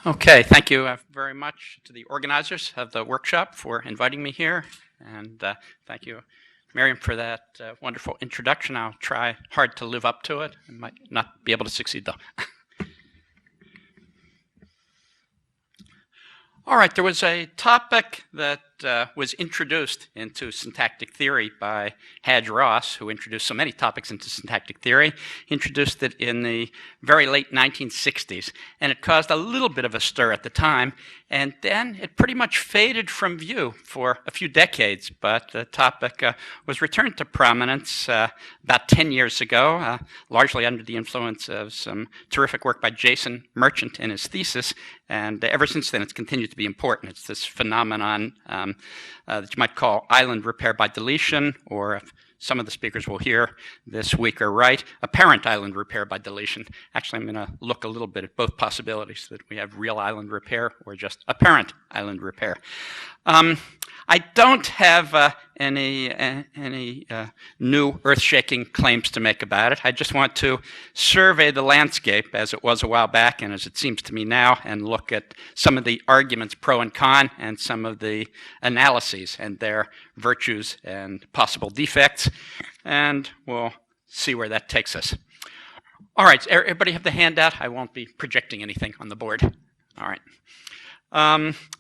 Okay, thank you very much to the organizers of the workshop for inviting me here, and thank you, Miriam, for that wonderful introduction. I'll try hard to live up to it. I might not be able to succeed, though. All right, there was a topic that was introduced into syntactic theory by Hadge Ross, who introduced so many topics into syntactic theory. He introduced it in the very late 1960s, and it caused a little bit of a stir at the time, and then it pretty much faded from view for a few decades, but the topic was returned to prominence about 10 years ago, largely under the influence of some terrific work by Jason Merchant in his thesis, and ever since then it's continued to be important. It's this phenomenon that you might call island repair by deletion, or if some of the speakers will hear this week are right, apparent island repair by deletion. Actually, I'm going to look a little bit at both possibilities, that we have real island repair or just apparent island repair. I don't have any new earth-shaking claims to make about it. I just want to survey the landscape as it was a while back and as it seems to me now, and look at some of the arguments pro and con and some of the analyses and their virtues and possible defects, and we'll see where that takes us. All right, everybody have the handout? I won't be projecting anything on the board. All right.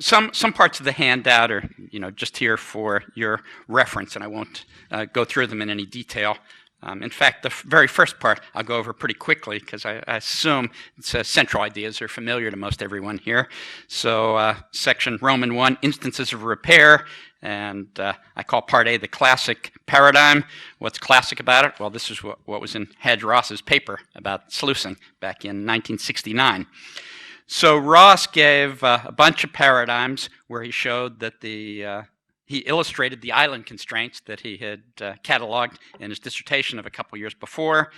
Some parts of the handout are, just here for your reference, and I won't go through them in any detail. In fact, the very first part I'll go over pretty quickly, because I assume it's central ideas are familiar to most everyone here. So section Roman 1, instances of repair, and I call part A the classic paradigm. What's classic about it? Well, this is what was in Hadge Ross's paper about sluicing back in 1969. So Ross gave a bunch of paradigms where he showed that he illustrated the island constraints that he had cataloged in his dissertation of a couple years before,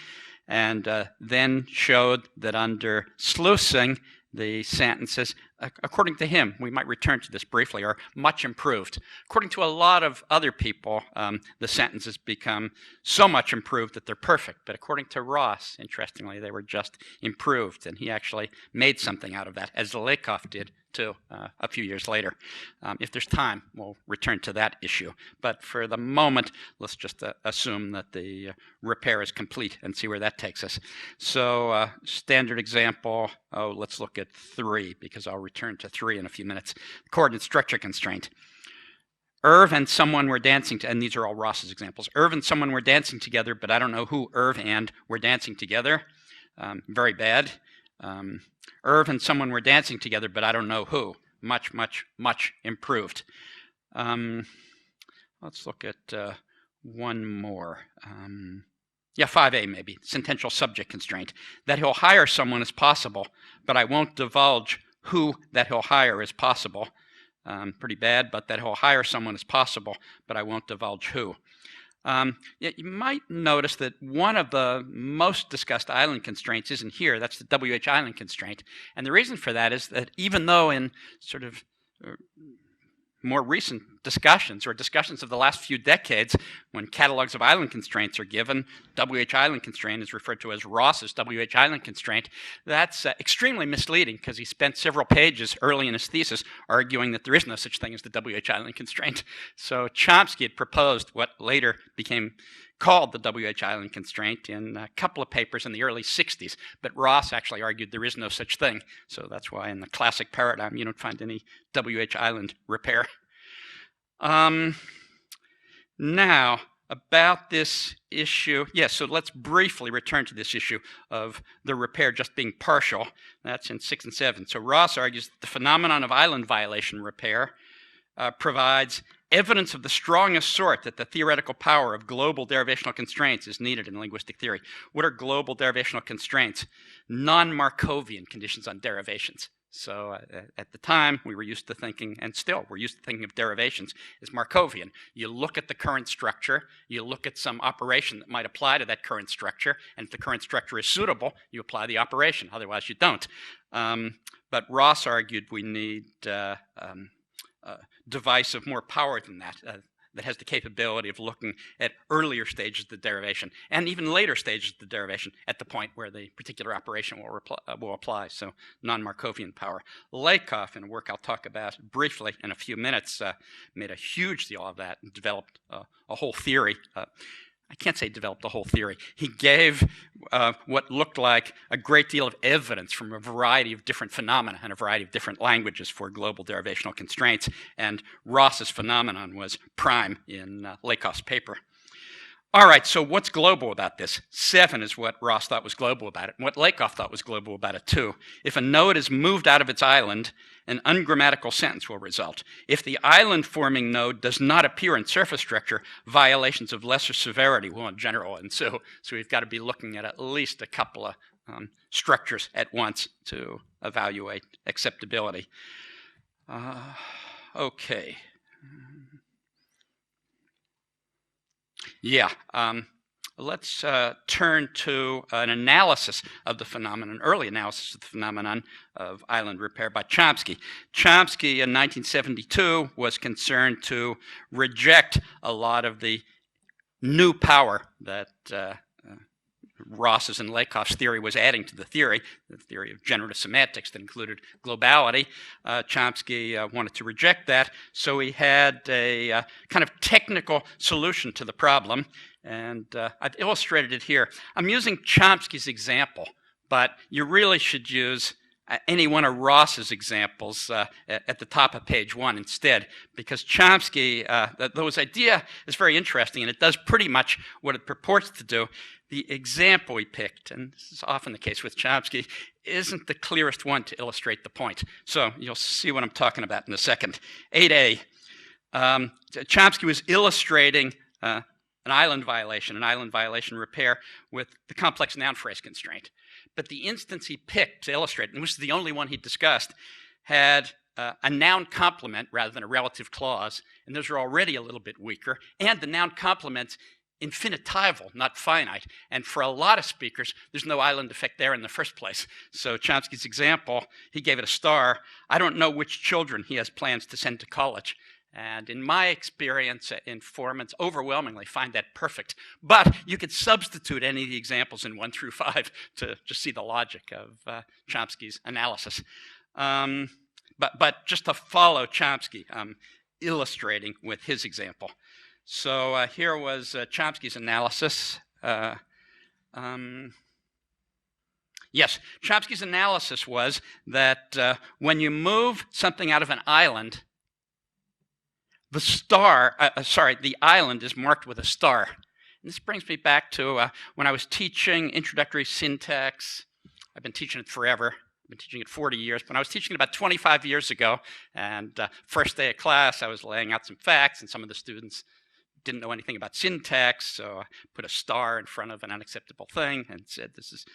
and then showed that under sluicing, the sentences, according to him, we might return to this briefly, are much improved. According to a lot of other people, the sentences become so much improved that they're perfect. But according to Ross, interestingly, they were just improved. And he actually made something out of that, as Lakoff did too, a few years later. If there's time, we'll return to that issue. But for the moment, let's just assume that the repair is complete and see where that takes us. So standard example, let's look at 3, because I'll return to 3 in a few minutes. Coordinate structure constraint. Irv and someone were dancing, and these are all Ross's examples. Irv and someone were dancing together, but I don't know who Irv and were dancing together. Very bad. Irv and someone were dancing together, but I don't know who. Much, much, much improved. Let's look at one more. 5A maybe, sentential subject constraint. That he'll hire someone is possible, but I won't divulge who that he'll hire is possible. Pretty bad, but that he'll hire someone is possible, but I won't divulge who. You might notice that one of the most discussed island constraints isn't here. That's the WH island constraint. And the reason for that is that even though in sort of more recent discussions, or discussions of the last few decades, when catalogs of island constraints are given, WH island constraint is referred to as Ross's WH island constraint. That's extremely misleading, because he spent several pages early in his thesis arguing that there is no such thing as the WH island constraint. So Chomsky had proposed what later became called the WH island constraint in a couple of papers in the early 60s, but Ross actually argued there is no such thing. So that's why in the classic paradigm you don't find any WH island repair. Now, about this issue, so let's briefly return to this issue of the repair just being partial. That's in 6 and 7. So Ross argues that the phenomenon of island violation repair provides evidence of the strongest sort that the theoretical power of global derivational constraints is needed in linguistic theory. What are global derivational constraints? Non-Markovian conditions on derivations. So at the time, we were used to thinking, and still we're used to thinking of derivations as Markovian. You look at the current structure, you look at some operation that might apply to that current structure, and if the current structure is suitable, you apply the operation, otherwise you don't. But Ross argued we need a device of more power than that. that has the capability of looking at earlier stages of the derivation and even later stages of the derivation at the point where the particular operation will apply, so non-Markovian power. Lakoff, in a work I'll talk about briefly in a few minutes, made a huge deal of that and developed a whole theory. I can't say developed a whole theory. He gave what looked like a great deal of evidence from a variety of different phenomena and a variety of different languages for global derivational constraints, and Ross's phenomenon was prime in Lakoff's paper. All right, so what's global about this? 7 is what Ross thought was global about it, and what Lakoff thought was global about it too. If a node is moved out of its island, an ungrammatical sentence will result. If the island-forming node does not appear in surface structure, violations of lesser severity will in general ensue. So we've got to be looking at least a couple of structures at once to evaluate acceptability. Okay. Yeah, let's turn to an analysis of the phenomenon, early analysis of the phenomenon of island repair by Chomsky. Chomsky in 1972 was concerned to reject a lot of the new power that Ross's and Lakoff's theory was adding to the theory of generative semantics that included globality. Chomsky wanted to reject that, so he had a kind of technical solution to the problem, and I've illustrated it here. I'm using Chomsky's example, but you really should use any one of Ross's examples at the top of page 1 instead, because Chomsky, those idea is very interesting, and it does pretty much what it purports to do. The example he picked, and this is often the case with Chomsky, isn't the clearest one to illustrate the point. So you'll see what I'm talking about in a second. 8a, Chomsky was illustrating an island violation repair with the complex noun phrase constraint. But the instance he picked to illustrate, and which is the only one he discussed, had a noun complement rather than a relative clause, and those are already a little bit weaker, and the noun complement's infinitival, not finite. And for a lot of speakers, there's no island effect there in the first place. So Chomsky's example, he gave it a star. I don't know which children he has plans to send to college. And in my experience, informants overwhelmingly find that perfect. But you could substitute any of the examples in 1 through 5 to just see the logic of Chomsky's analysis. But just to follow Chomsky, illustrating with his example. So here was Chomsky's analysis. Yes, Chomsky's analysis was that when you move something out of an island, the island is marked with a star. And this brings me back to when I was teaching introductory syntax. I've been teaching it forever. I've been teaching it 40 years, but I was teaching it about 25 years ago. And first day of class, I was laying out some facts, and some of the students didn't know anything about syntax, so I put a star in front of an unacceptable thing and said this is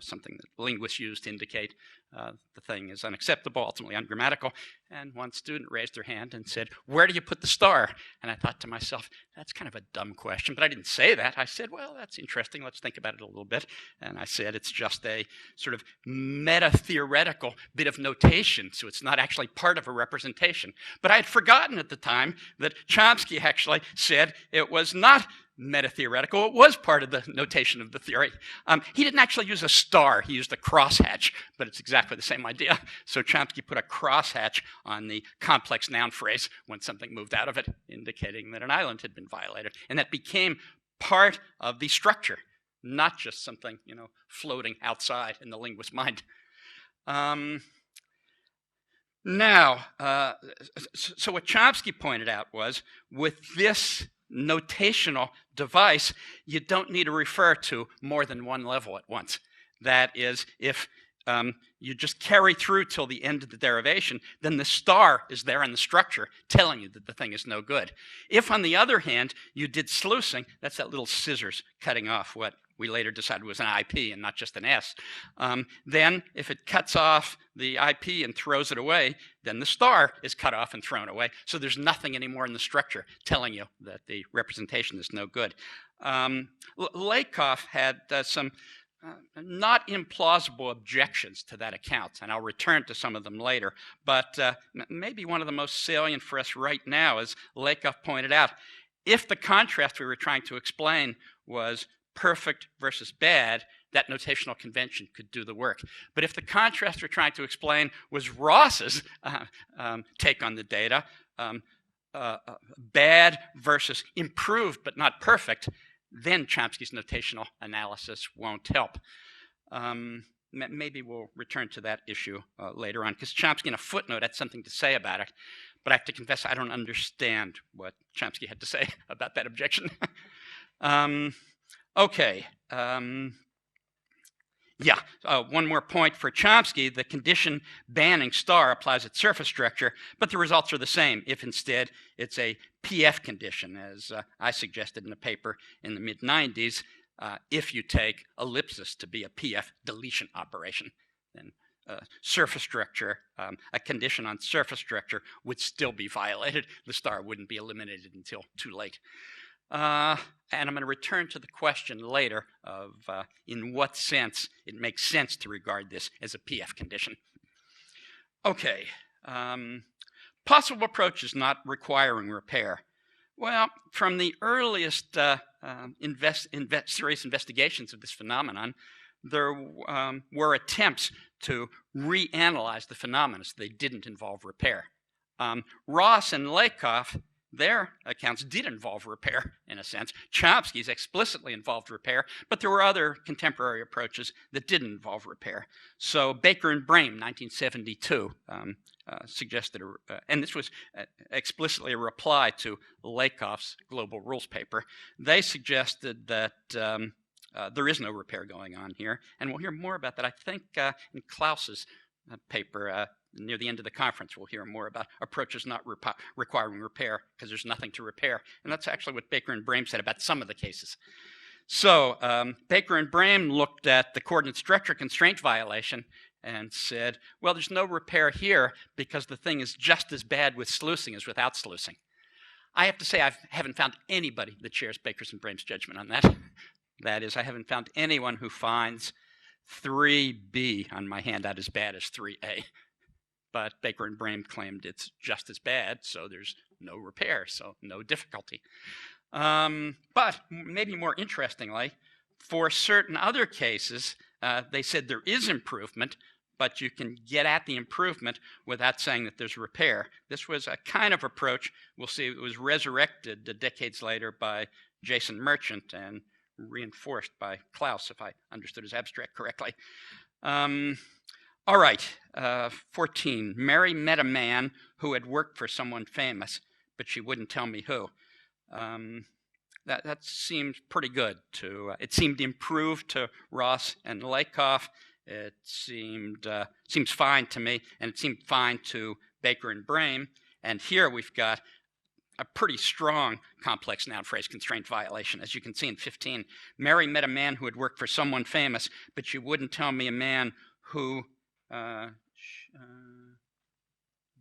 something that linguists use to indicate the thing is unacceptable, ultimately ungrammatical. And one student raised their hand and said, "Where do you put the star?" And I thought to myself, that's kind of a dumb question, but I didn't say that. I said, well, that's interesting. Let's think about it a little bit. And I said, it's just a sort of meta-theoretical bit of notation, so it's not actually part of a representation. But I had forgotten at the time that Chomsky actually said it was not meta-theoretical. It was part of the notation of the theory. He didn't actually use a star. He used a crosshatch, but it's exactly the same idea. So Chomsky put a crosshatch on the complex noun phrase when something moved out of it, indicating that an island had been violated. And that became part of the structure, not just something, floating outside in the linguist's mind. Now, so what Chomsky pointed out was, with this notational device, you don't need to refer to more than one level at once. That is, if you just carry through till the end of the derivation, then the star is there in the structure telling you that the thing is no good. If, on the other hand, you did sluicing, that's that little scissors cutting off what we later decided was an IP and not just an S, then if it cuts off the IP and throws it away, then the star is cut off and thrown away. So there's nothing anymore in the structure telling you that the representation is no good. Lakoff had some not implausible objections to that account, and I'll return to some of them later. But maybe one of the most salient for us right now, as Lakoff pointed out, if the contrast we were trying to explain was perfect versus bad, that notational convention could do the work. But if the contrast we're trying to explain was Ross's take on the data, bad versus improved but not perfect, then Chomsky's notational analysis won't help. Maybe we'll return to that issue later on, because Chomsky in a footnote had something to say about it, but I have to confess I don't understand what Chomsky had to say about that objection. Okay. One more point for Chomsky. The condition banning star applies at surface structure, but the results are the same if instead it's a PF condition, as I suggested in a paper in the mid-90s. If you take ellipsis to be a PF deletion operation, then surface structure, a condition on surface structure would still be violated. The star wouldn't be eliminated until too late. And I'm going to return to the question later of in what sense it makes sense to regard this as a PF condition. Okay, possible approaches not requiring repair. Well, from the earliest serious investigations of this phenomenon, there were attempts to reanalyze the phenomena so they didn't involve repair. Ross and Lakoff, their accounts did involve repair, in a sense. Chomsky's explicitly involved repair, but there were other contemporary approaches that didn't involve repair. So Baker and Brame, 1972, suggested, and this was explicitly a reply to Lakoff's Global Rules paper. They suggested that there is no repair going on here, and we'll hear more about that, I think, in Klaus's paper. Near the end of the conference, we'll hear more about approaches not requiring repair, because there's nothing to repair. And that's actually what Baker and Brame said about some of the cases. So Baker and Brame looked at the coordinate structure constraint violation and said, well, there's no repair here because the thing is just as bad with sluicing as without sluicing. I have to say I haven't found anybody that shares Baker's and Brame's judgment on that. That is, I haven't found anyone who finds 3B on my handout as bad as 3A. But Baker and Brame claimed it's just as bad, so there's no repair, so no difficulty. But maybe more interestingly, for certain other cases, they said there is improvement, but you can get at the improvement without saying that there's repair. This was a kind of approach, we'll see, it was resurrected decades later by Jason Merchant and reinforced by Klaus, if I understood his abstract correctly. All right, 14. Mary met a man who had worked for someone famous, but she wouldn't tell me who. That seems pretty good. It seemed improved to Ross and Lakoff. It seems fine to me, and it seemed fine to Baker and Brame. And here we've got a pretty strong complex noun phrase constraint violation. As you can see in 15, Mary met a man who had worked for someone famous, but she wouldn't tell me a man who.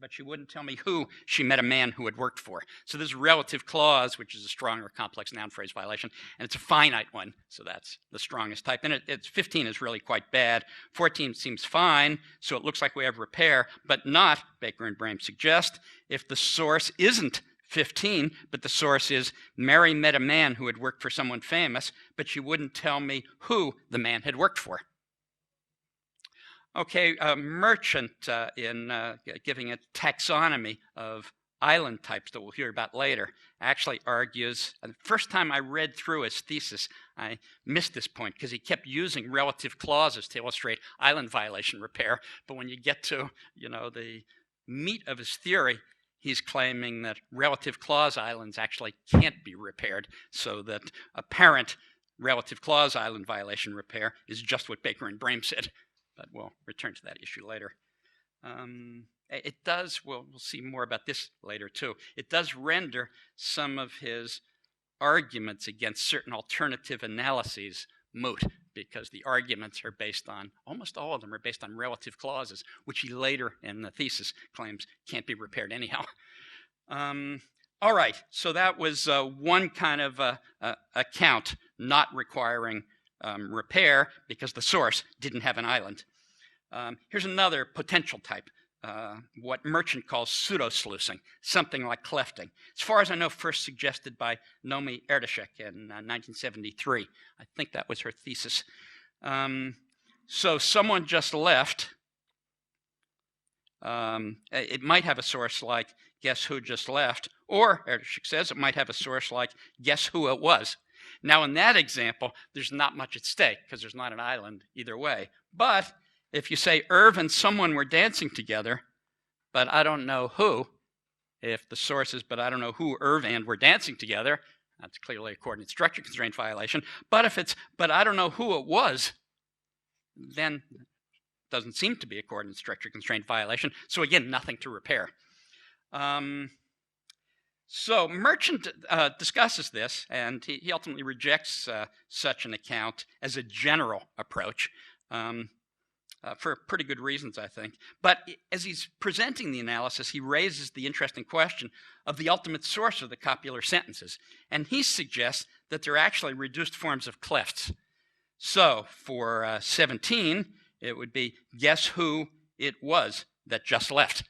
But she wouldn't tell me who she met a man who had worked for. So there's a relative clause, which is a stronger complex noun phrase violation, and it's a finite one, so that's the strongest type. And 15 is really quite bad. 14 seems fine, so it looks like we have repair, but not, Baker and Brame suggest, if the source isn't 15, but the source is Mary met a man who had worked for someone famous, but she wouldn't tell me who the man had worked for. Okay, Merchant, in giving a taxonomy of island types that we'll hear about later, actually argues, the first time I read through his thesis, I missed this point because he kept using relative clauses to illustrate island violation repair. But when you get to, the meat of his theory, he's claiming that relative clause islands actually can't be repaired, so that apparent relative clause island violation repair is just what Baker and Brame said. But we'll return to that issue later. It does, we'll see more about this later too, it does render some of his arguments against certain alternative analyses moot, because the arguments are based on, almost all of them are based on relative clauses, which he later in the thesis claims can't be repaired anyhow. All right, so that was one kind of account not requiring repair because the source didn't have an island. Here's another potential type. what Merchant calls pseudo-sluicing, something like clefting. As far as I know, first suggested by Nomi Erdősek in 1973. I think that was her thesis. So someone just left. It might have a source like, guess who just left? Or, Erdősek says, it might have a source like, guess who it was? Now, in that example, there's not much at stake because there's not an island either way. But if you say Irv and someone were dancing together, but I don't know who, if the source is, but I don't know who Irv and were dancing together, that's clearly a coordinate structure constraint violation. But if it's, but I don't know who it was, then it doesn't seem to be a coordinate structure constraint violation. So again, nothing to repair. So Merchant discusses this, and he ultimately rejects such an account as a general approach for pretty good reasons, I think. But as he's presenting the analysis, he raises the interesting question of the ultimate source of the copular sentences. And he suggests that they're actually reduced forms of clefts. So for 17, it would be, guess who it was that just left?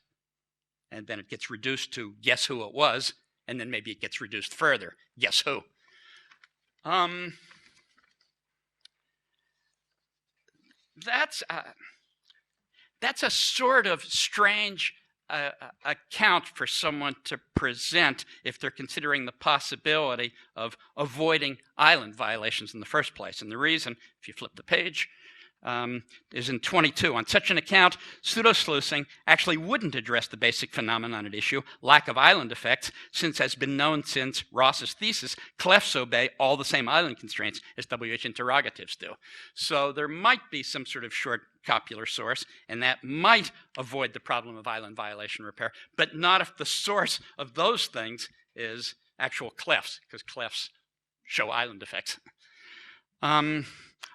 And then it gets reduced to, guess who it was? And then maybe it gets reduced further. Guess who? That's a sort of strange account for someone to present if they're considering the possibility of avoiding island violations in the first place. And the reason, if you flip the page, is in 22. On such an account, pseudo-sluicing actually wouldn't address the basic phenomenon at issue, lack of island effects, since has been known since Ross's thesis, clefts obey all the same island constraints as WH interrogatives do. So there might be some sort of short copular source, and that might avoid the problem of island violation repair, but not if the source of those things is actual clefts, because clefts show island effects.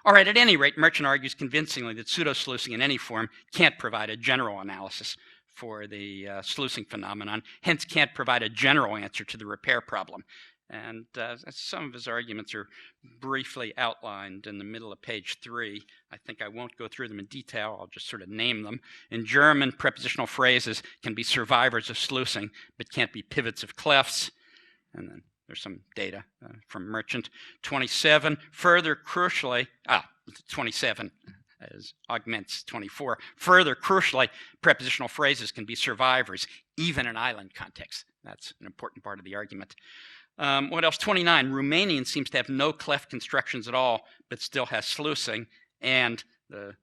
All right, at any rate, Merchant argues convincingly that pseudo-sluicing in any form can't provide a general analysis for the sluicing phenomenon, hence can't provide a general answer to the repair problem. And some of his arguments are briefly outlined in the middle of page 3. I think I won't go through them in detail. I'll just sort of name them. In German, prepositional phrases can be survivors of sluicing, but can't be pivots of clefts. And then there's some data from Merchant. 27, further crucially, 27 as augments 24. Further crucially, prepositional phrases can be survivors, even in island context. That's an important part of the argument. What else? 29, Romanian seems to have no cleft constructions at all, but still has sluicing, and the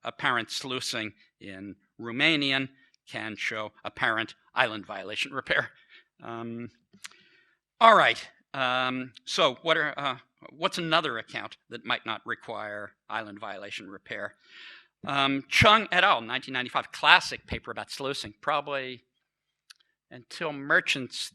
apparent sluicing in Romanian can show apparent island violation repair. All right, so what's another account that might not require island violation repair? Chung et al., 1995, classic paper about sluicing. Probably until Merchant's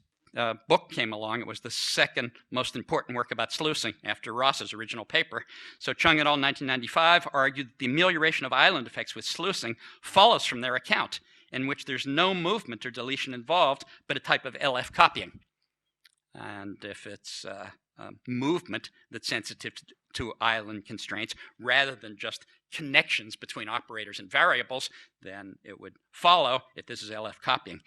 book came along, it was the second most important work about sluicing after Ross's original paper. So Chung et al., 1995, argued that the amelioration of island effects with sluicing follows from their account, in which there's no movement or deletion involved, but a type of LF copying. And if it's movement that's sensitive to island constraints, rather than just connections between operators and variables, then it would follow if this is LF copying.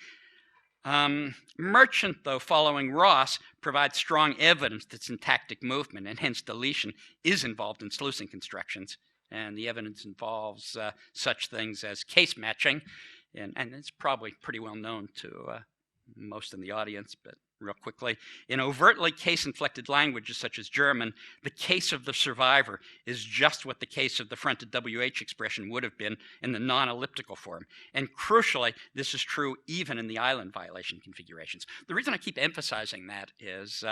Merchant, though, following Ross, provides strong evidence that syntactic movement, and hence deletion, is involved in sluicing constructions. And the evidence involves such things as case matching, and it's probably pretty well known to most in the audience, but real quickly. In overtly case-inflected languages such as German, the case of the survivor is just what the case of the fronted WH expression would have been in the non-elliptical form. And crucially, this is true even in the island violation configurations. The reason I keep emphasizing that is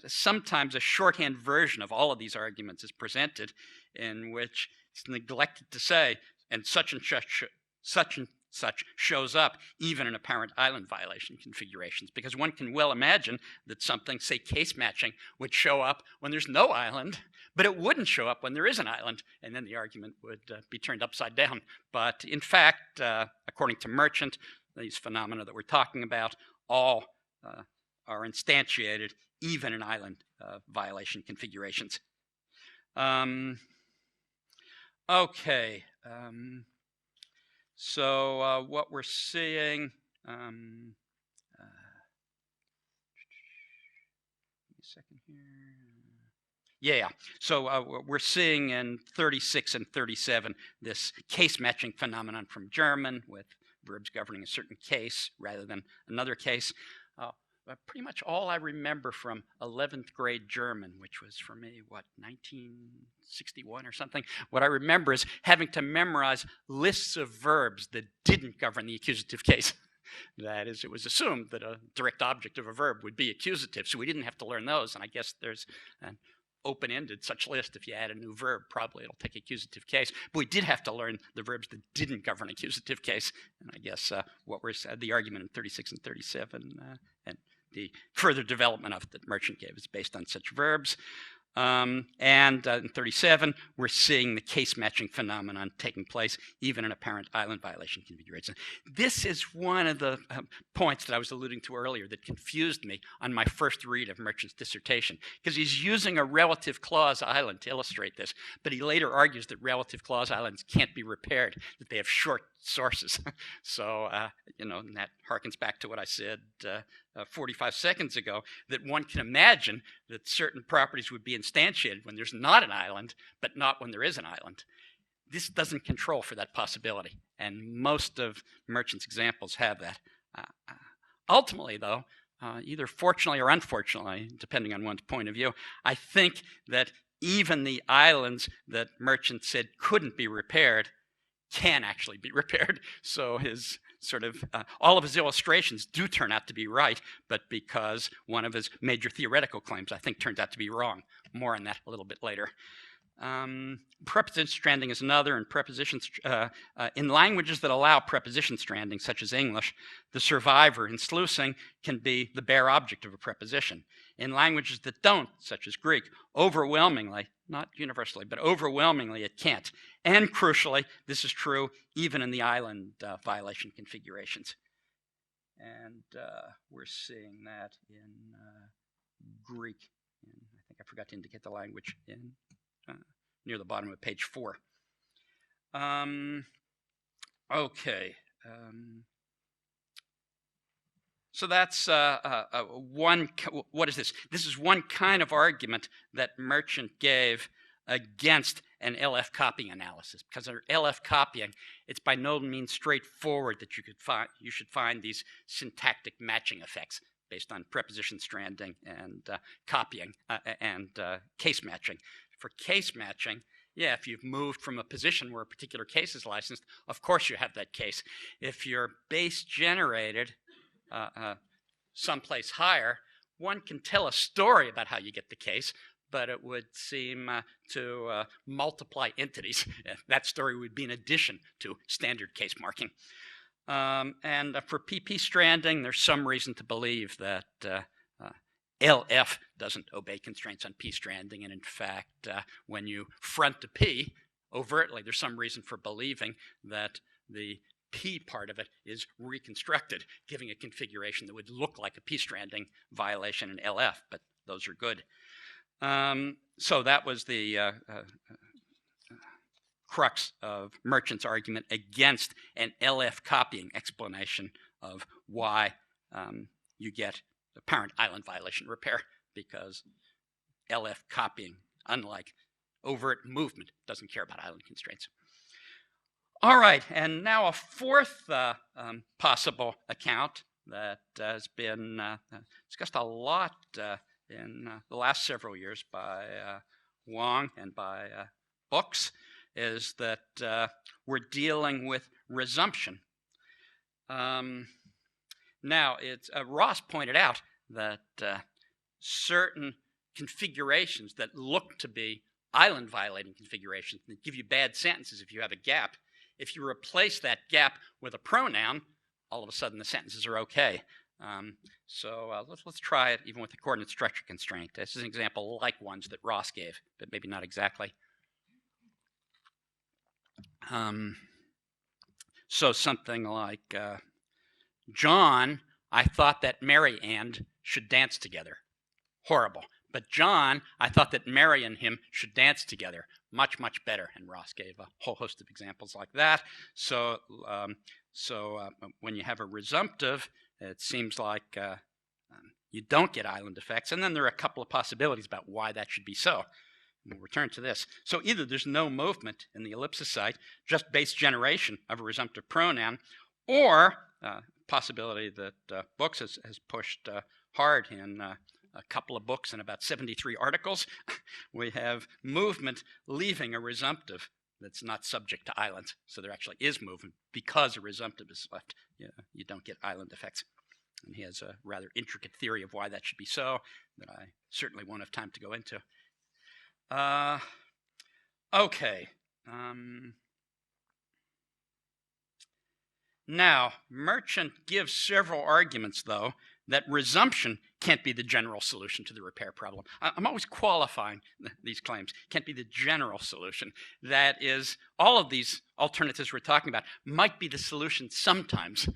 sometimes a shorthand version of all of these arguments is presented in which it's neglected to say, and such shows up even in apparent island violation configurations, because one can well imagine that something, say case matching, would show up when there's no island, but it wouldn't show up when there is an island, and then the argument would be turned upside down. But in fact, according to Merchant, these phenomena that we're talking about all are instantiated even in island violation configurations. Okay. So what we're seeing, give me a second here. Yeah, so we're seeing in 36 and 37 this case matching phenomenon from German with verbs governing a certain case rather than another case. Pretty much all I remember from 11th grade German, which was for me, 1961 or something, what I remember is having to memorize lists of verbs that didn't govern the accusative case. That is, it was assumed that a direct object of a verb would be accusative, so we didn't have to learn those, and I guess there's an open-ended such list. If you add a new verb, probably it'll take accusative case. But we did have to learn the verbs that didn't govern accusative case, and I guess what was the argument in 36 and 37 and the further development of it that Merchant gave is based on such verbs. And in 37, we're seeing the case matching phenomenon taking place, even in apparent island violation configuration. This is one of the points that I was alluding to earlier that confused me on my first read of Merchant's dissertation, because he's using a relative clause island to illustrate this, but he later argues that relative clause islands can't be repaired, that they have short sources. So, and that harkens back to what I said 45 seconds ago, that one can imagine that certain properties would be instantiated when there's not an island, but not when there is an island. This doesn't control for that possibility, and most of Merchant's examples have that. Ultimately, though, either fortunately or unfortunately, depending on one's point of view, I think that even the islands that Merchant said couldn't be repaired can actually be repaired. So his all of his illustrations do turn out to be right, but because one of his major theoretical claims, I think, turns out to be wrong. More on that a little bit later. Preposition stranding is another, and prepositions in languages that allow preposition stranding, such as English, the survivor in sluicing can be the bare object of a preposition. In languages that don't, such as Greek, overwhelmingly, not universally, but overwhelmingly it can't. And crucially, this is true even in the island violation configurations. And we're seeing that in Greek. And I think I forgot to indicate the language in near the bottom of page 4. Okay. So that's one. What is this? This is one kind of argument that Merchant gave against an LF copying analysis. Because under LF copying, it's by no means straightforward that you should find these syntactic matching effects based on preposition stranding and copying and case matching. For case matching, yeah, if you've moved from a position where a particular case is licensed, of course you have that case. If you're base generated someplace higher, one can tell a story about how you get the case, but it would seem to multiply entities. That story would be in addition to standard case marking. And for PP stranding, there's some reason to believe that LF doesn't obey constraints on P stranding, and in fact, when you front to P overtly, there's some reason for believing that the P part of it is reconstructed, giving a configuration that would look like a P stranding violation in LF, but those are good. So that was the crux of Merchant's argument against an LF copying explanation of why you get apparent island violation repair, because LF copying, unlike overt movement, doesn't care about island constraints. All right, and now a fourth possible account that has been discussed a lot in the last several years by Wang and by books is that we're dealing with resumption. Now, Ross pointed out that certain configurations that look to be island violating configurations that give you bad sentences if you have a gap, if you replace that gap with a pronoun, all of a sudden the sentences are okay. So let's try it even with the coordinate structure constraint. This is an example like ones that Ross gave, but maybe not exactly. So something like, John, I thought that Mary Ann should dance together. Horrible. But John, I thought that Mary and him should dance together. Much, much better. And Ross gave a whole host of examples like that. So when you have a resumptive, it seems like you don't get island effects. And then there are a couple of possibilities about why that should be so. We'll return to this. So either there's no movement in the ellipsocite, just base generation of a resumptive pronoun, or possibility that Books has pushed hard in a couple of books and about 73 articles. We have movement leaving a resumptive that's not subject to islands. So there actually is movement because a resumptive is left. You don't get island effects. And he has a rather intricate theory of why that should be so that I certainly won't have time to go into. Okay. Now, Merchant gives several arguments, though, that resumption can't be the general solution to the repair problem. I'm always qualifying these claims. Can't be the general solution. That is, all of these alternatives we're talking about might be the solution sometimes,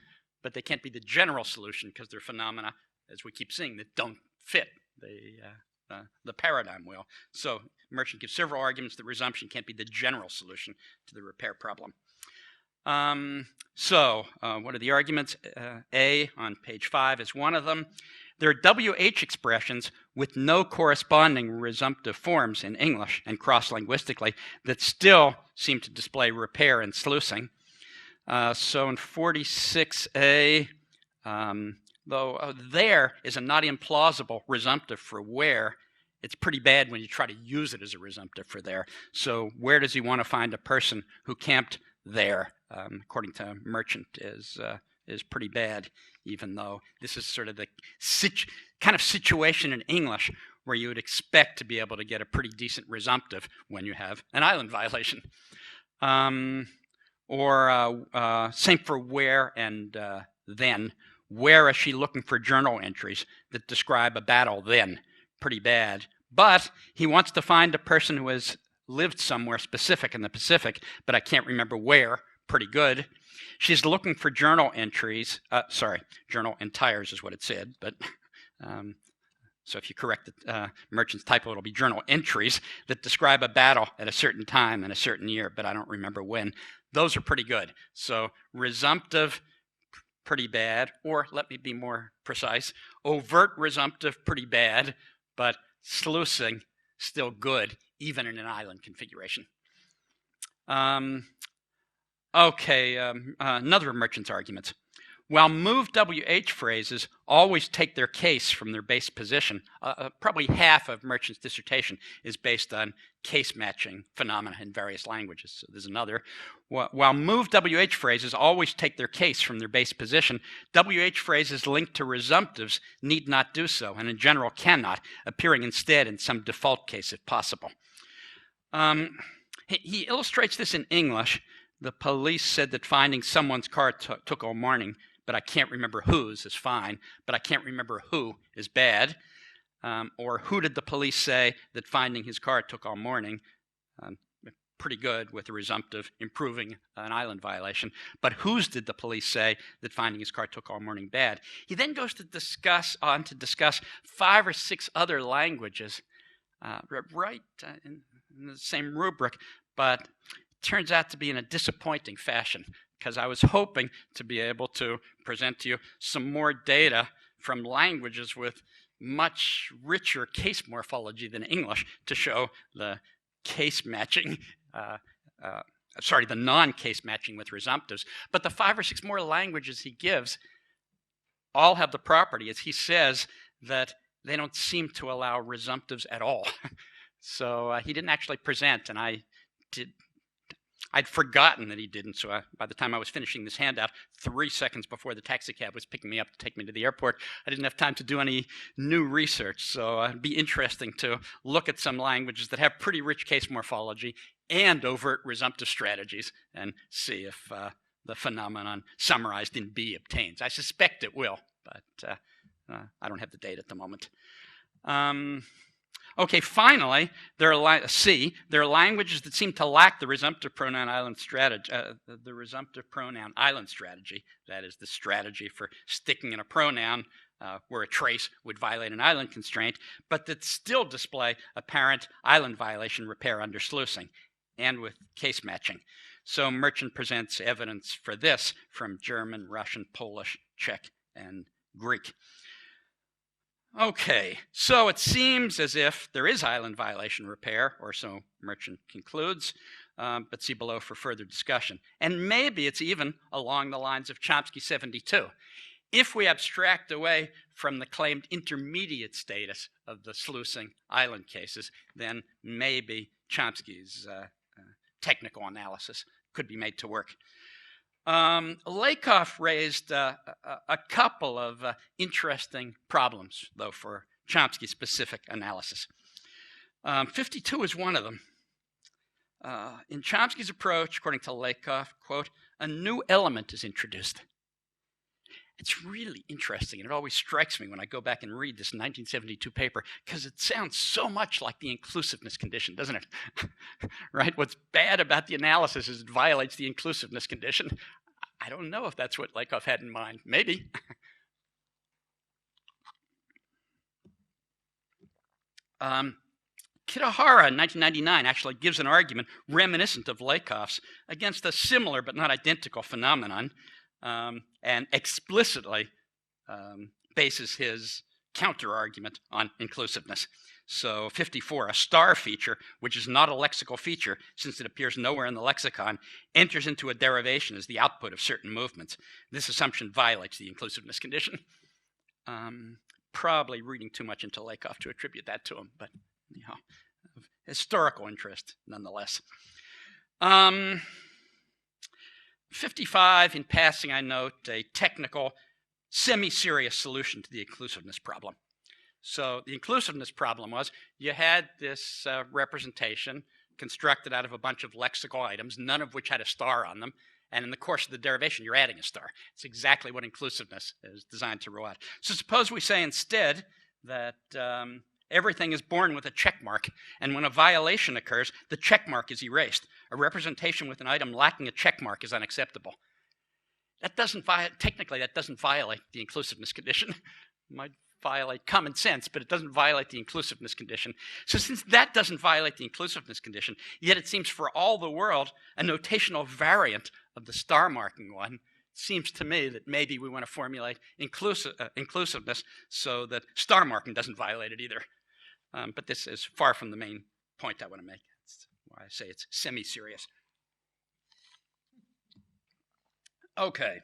but they can't be the general solution because they're phenomena, as we keep seeing, that don't fit the paradigm wheel. So Merchant gives several arguments that resumption can't be the general solution to the repair problem. What are the arguments? A on page 5 is one of them. There are WH expressions with no corresponding resumptive forms in English and cross-linguistically that still seem to display repair and sluicing. So in 46A, though there is a not implausible resumptive for where, it's pretty bad when you try to use it as a resumptive for there. So where does he want to find a person who camped there? According to Merchant, is pretty bad, even though this is sort of the kind of situation in English where you would expect to be able to get a pretty decent resumptive when you have an island violation. Same for where and then. Where is she looking for journal entries that describe a battle then? Pretty bad. But he wants to find a person who has lived somewhere specific in the Pacific, but I can't remember where. Pretty good. She's looking for journal entries. Journal entires is what it said, but so if you correct the Merchant's typo, it'll be journal entries that describe a battle at a certain time in a certain year, but I don't remember when. Those are pretty good. So resumptive, pretty bad, or let me be more precise, overt resumptive, pretty bad, but sluicing, still good, even in an island configuration. Another of Merchant's arguments. While move WH phrases always take their case from their base position, probably half of Merchant's dissertation is based on case matching phenomena in various languages. So there's another. While move WH phrases always take their case from their base position, WH phrases linked to resumptives need not do so, and in general cannot, appearing instead in some default case if possible. He illustrates this in English. The police said that finding someone's car took all morning, but I can't remember whose is fine, but I can't remember who is bad. Or who did the police say that finding his car took all morning? Pretty good with the resumptive improving an island violation. But whose did the police say that finding his car took all morning bad? He then goes to discuss 5 or 6 other languages right in the same rubric, but turns out to be in a disappointing fashion, because I was hoping to be able to present to you some more data from languages with much richer case morphology than English to show the case matching, the non-case matching with resumptives. But the 5 or 6 more languages he gives all have the property, as he says, that they don't seem to allow resumptives at all. So he didn't actually present, and I'd forgotten that he didn't, so by the time I was finishing this handout, 3 seconds before the taxi cab was picking me up to take me to the airport, I didn't have time to do any new research. So it'd be interesting to look at some languages that have pretty rich case morphology and overt resumptive strategies and see if the phenomenon summarized in B obtains. I suspect it will, but I don't have the data at the moment. Finally, there are languages that seem to lack the resumptive pronoun island strategy. The resumptive pronoun island strategy, that is the strategy for sticking in a pronoun where a trace would violate an island constraint, but that still display apparent island violation repair under sluicing, and with case matching. So Merchant presents evidence for this from German, Russian, Polish, Czech, and Greek. Okay, so it seems as if there is island violation repair, or so Merchant concludes, but see below for further discussion. And maybe it's even along the lines of Chomsky 72. If we abstract away from the claimed intermediate status of the sluicing island cases, then maybe Chomsky's technical analysis could be made to work. Lakoff raised a couple of interesting problems, though, for Chomsky-specific analysis. 52 is one of them. In Chomsky's approach, according to Lakoff, quote, a new element is introduced. It's really interesting, and it always strikes me when I go back and read this 1972 paper, because it sounds so much like the inclusiveness condition, doesn't it? Right? What's bad about the analysis is it violates the inclusiveness condition. I don't know if that's what Lakoff had in mind. Maybe. Kitahara in 1999 actually gives an argument reminiscent of Lakoff's against a similar but not identical phenomenon, and explicitly bases his counter-argument on inclusiveness. So 54, a star feature, which is not a lexical feature since it appears nowhere in the lexicon, enters into a derivation as the output of certain movements. This assumption violates the inclusiveness condition. Probably reading too much into Lakoff to attribute that to him, but you know, of historical interest nonetheless. 55, in passing, I note a technical, semi-serious solution to the inclusiveness problem. So the inclusiveness problem was you had this representation constructed out of a bunch of lexical items, none of which had a star on them, and in the course of the derivation, you're adding a star. It's exactly what inclusiveness is designed to rule out. So suppose we say instead that everything is born with a check mark, and when a violation occurs, the check mark is erased. A representation with an item lacking a check mark is unacceptable. That doesn't technically, that doesn't violate the inclusiveness condition. It might violate common sense, but it doesn't violate the inclusiveness condition. So since that doesn't violate the inclusiveness condition, yet it seems for all the world a notational variant of the star marking one, it seems to me that maybe we want to formulate inclusiveness so that star marking doesn't violate it either. But this is far from the main point I want to make. That's why I say it's semi-serious. Okay.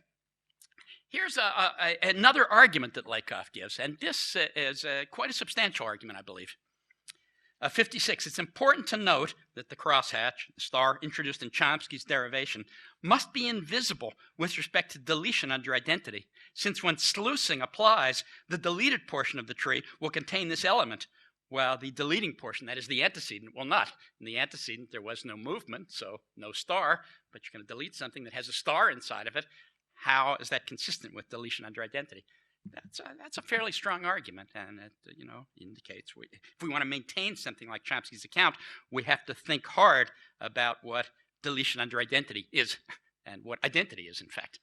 Here's another argument that Lakoff gives, and this is quite a substantial argument, I believe. 56, it's important to note that the crosshatch, the star introduced in Chomsky's derivation, must be invisible with respect to deletion under identity, since when sluicing applies, the deleted portion of the tree will contain this element, while the deleting portion, that is the antecedent, will not. In the antecedent, there was no movement, so no star, but you're going to delete something that has a star inside of it. How is that consistent with deletion under identity? That's a fairly strong argument, and it indicates if we want to maintain something like Chomsky's account, we have to think hard about what deletion under identity is and what identity is, in fact.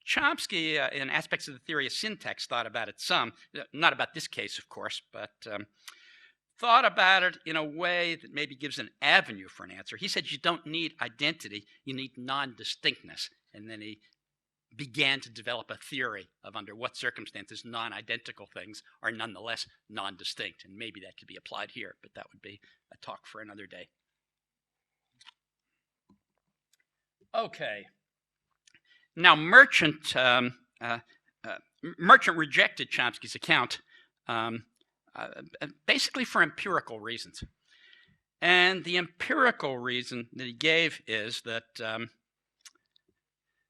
Chomsky, in aspects of the theory of syntax, thought about it some, not about this case, of course, but thought about it in a way that maybe gives an avenue for an answer. He said you don't need identity, you need non-distinctness, and then he began to develop a theory of under what circumstances non-identical things are nonetheless non-distinct. And maybe that could be applied here, but that would be a talk for another day. Okay. Now, Merchant rejected Chomsky's account basically for empirical reasons. And the empirical reason that he gave is that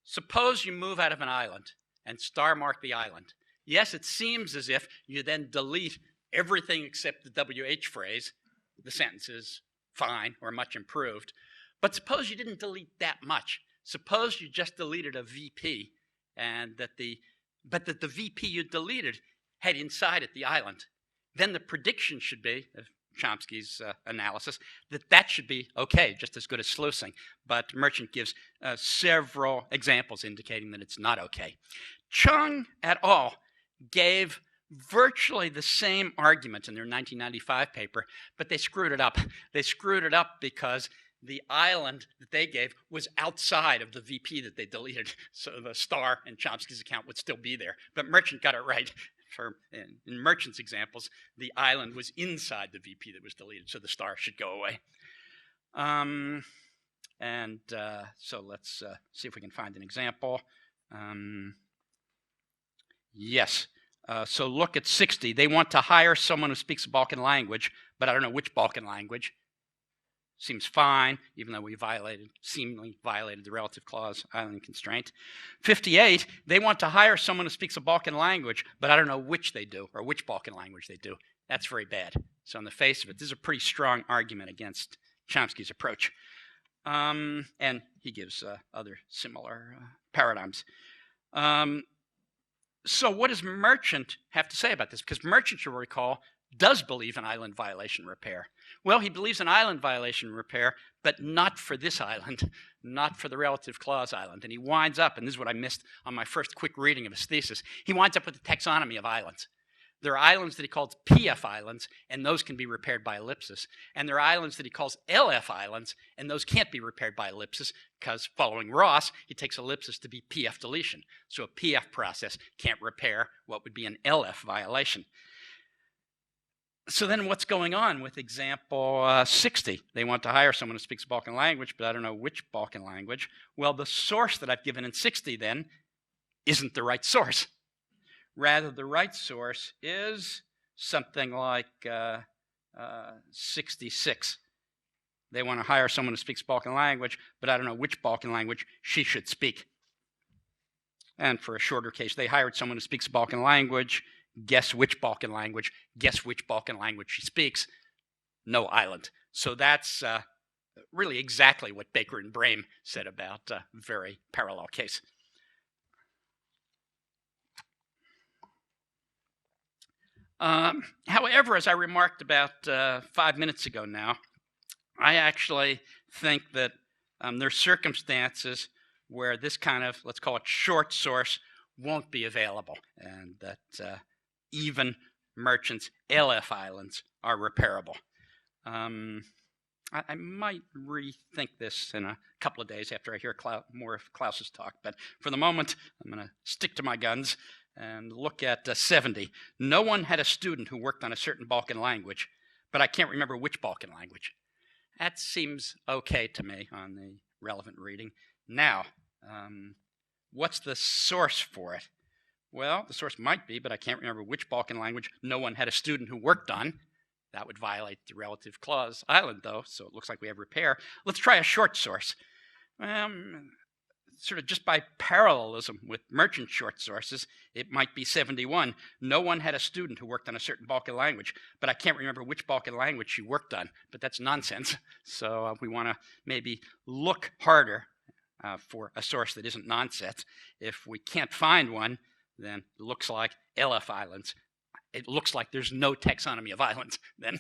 suppose you move out of an island and star mark the island. Yes, it seems as if you then delete everything except the WH phrase. The sentence is fine or much improved. But suppose you didn't delete that much. Suppose you just deleted a VP and that the VP you deleted had inside it the island. Then the prediction should be, Chomsky's analysis, that should be okay, just as good as sluicing. But Merchant gives several examples indicating that it's not okay. Chung et al. Gave virtually the same argument in their 1995 paper, but they screwed it up. They screwed it up because the island that they gave was outside of the VP that they deleted. So the star in Chomsky's account would still be there. But Merchant got it right. In Merchant's examples, the island was inside the VP that was deleted, so the star should go away. So let's see if we can find an example. Yes. So look at 60. They want to hire someone who speaks a Balkan language, but I don't know which Balkan language. Seems fine, even though we seemingly violated the relative clause island constraint. 58, they want to hire someone who speaks a Balkan language, but I don't know which they do, or which Balkan language they do. That's very bad. So on the face of it, this is a pretty strong argument against Chomsky's approach. And he gives other similar paradigms. So what does Merchant have to say about this? Because Merchant, you'll recall, does believe in island violation repair. Well, he believes in island violation repair, but not for this island, not for the relative clause island. And he winds up, and this is what I missed on my first quick reading of his thesis, he winds up with the taxonomy of islands. There are islands that he calls PF islands, and those can be repaired by ellipsis. And there are islands that he calls LF islands, and those can't be repaired by ellipsis because, following Ross, he takes ellipsis to be PF deletion. So a PF process can't repair what would be an LF violation. So then what's going on with example 60? They want to hire someone who speaks a Balkan language, but I don't know which Balkan language. Well, the source that I've given in 60 then isn't the right source. Rather, the right source is something like 66. They want to hire someone who speaks Balkan language, but I don't know which Balkan language she should speak. And for a shorter case, they hired someone who speaks Balkan language. Guess which Balkan language. Guess which Balkan language she speaks. No island. So that's really exactly what Baker and Brame said about a very parallel case. However, as I remarked about 5 minutes ago now, I actually think that there are circumstances where this kind of, let's call it short source, won't be available, and that even Merchant's LF islands are repairable. I might rethink this in a couple of days after I hear more of Klaus's talk, but for the moment, I'm going to stick to my guns and look at 70. No one had a student who worked on a certain Balkan language, but I can't remember which Balkan language. That seems okay to me on the relevant reading. Now, what's the source for it? Well, the source might be, but I can't remember which Balkan language no one had a student who worked on. That would violate the relative clause island, though, so it looks like we have repair. Let's try a short source. Sort of just by parallelism with Merchant short sources, it might be 71. No one had a student who worked on a certain Balkan language, but I can't remember which Balkan language she worked on, but that's nonsense. So we want to maybe look harder for a source that isn't nonsense. If we can't find one, then it looks like LF islands. It looks like there's no taxonomy of islands. Then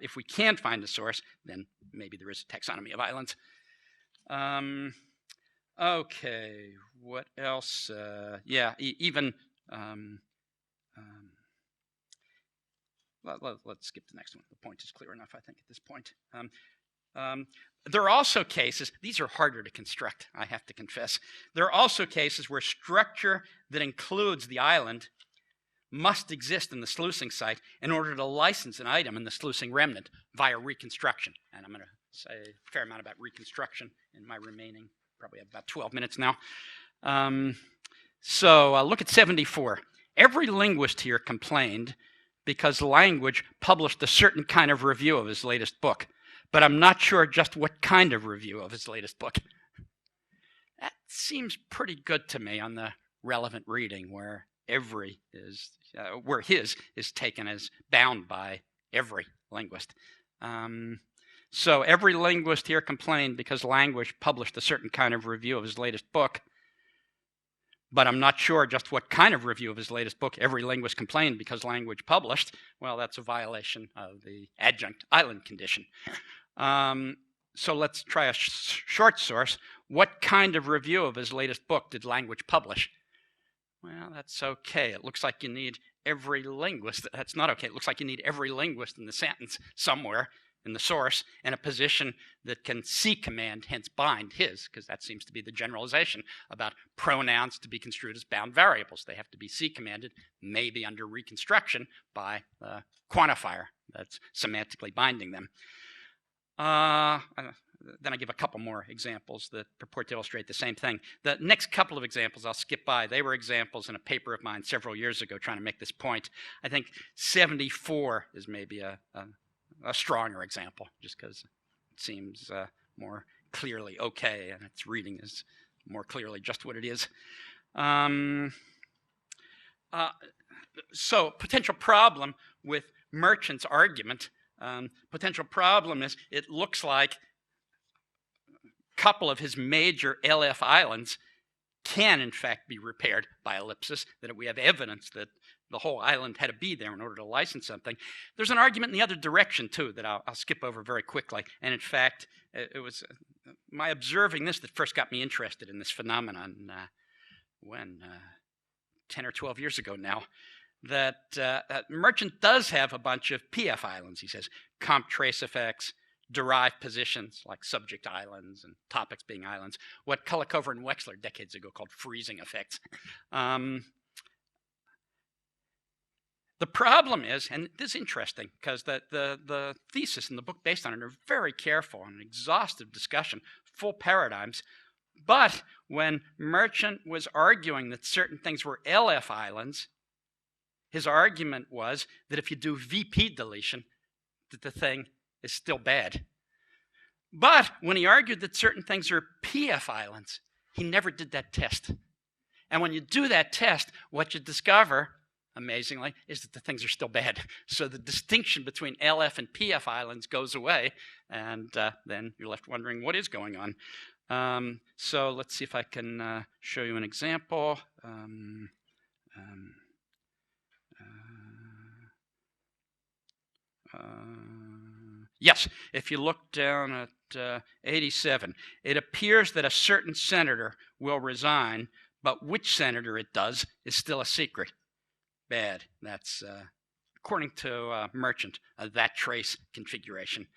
if we can't find a source, then maybe there is a taxonomy of islands. Okay, what else? Let's skip the next one. The point is clear enough, I think, at this point. There are also cases, these are harder to construct, I have to confess. There are also cases where structure that includes the island must exist in the sluicing site in order to license an item in the sluicing remnant via reconstruction. And I'm going to say a fair amount about reconstruction in my remaining, probably have about 12 minutes now. So look at 74. Every linguist here complained because language published a certain kind of review of his latest book, but I'm not sure just what kind of review of his latest book. That seems pretty good to me on the relevant reading where where his is taken as bound by every linguist. So every linguist here complained because language published a certain kind of review of his latest book, but I'm not sure just what kind of review of his latest book every linguist complained because language published. Well, that's a violation of the adjunct island condition. So let's try a short source. What kind of review of his latest book did language publish? Well, that's okay. It looks like you need every linguist. That's not okay. It looks like you need every linguist in the sentence somewhere in the source, and a position that can C-command, hence bind his, because that seems to be the generalization about pronouns to be construed as bound variables. They have to be C-commanded, maybe under reconstruction by the quantifier that's semantically binding them. Then I give a couple more examples that purport to illustrate the same thing. The next couple of examples I'll skip by. They were examples in a paper of mine several years ago trying to make this point. I think 74 is maybe a stronger example, just because it seems more clearly okay, and its reading is more clearly just what it is. So potential problem with Merchant's argument, potential problem is it looks like a couple of his major LF islands can in fact be repaired by ellipsis, that we have evidence that the whole island had to be there in order to license something. There's an argument in the other direction too that I'll skip over very quickly. And in fact, it was my observing this that first got me interested in this phenomenon when 10 or 12 years ago now, that Merchant does have a bunch of PF islands. He says comp trace effects, derived positions like subject islands and topics being islands, what Kullikover and Wechsler decades ago called freezing effects. The problem is, and this is interesting because the thesis and the book based on it are very careful and exhaustive discussion, full paradigms. But when Merchant was arguing that certain things were LF islands, his argument was that if you do VP deletion, that the thing is still bad. But when he argued that certain things are PF islands, he never did that test. And when you do that test, what you discover, amazingly, is that the things are still bad. So the distinction between LF and PF islands goes away, and then you're left wondering what is going on. So let's see if I can show you an example. Yes, if you look down at 87, it appears that a certain senator will resign, but which senator it does is still a secret. Bad. That's, according to Merchant, that trace configuration.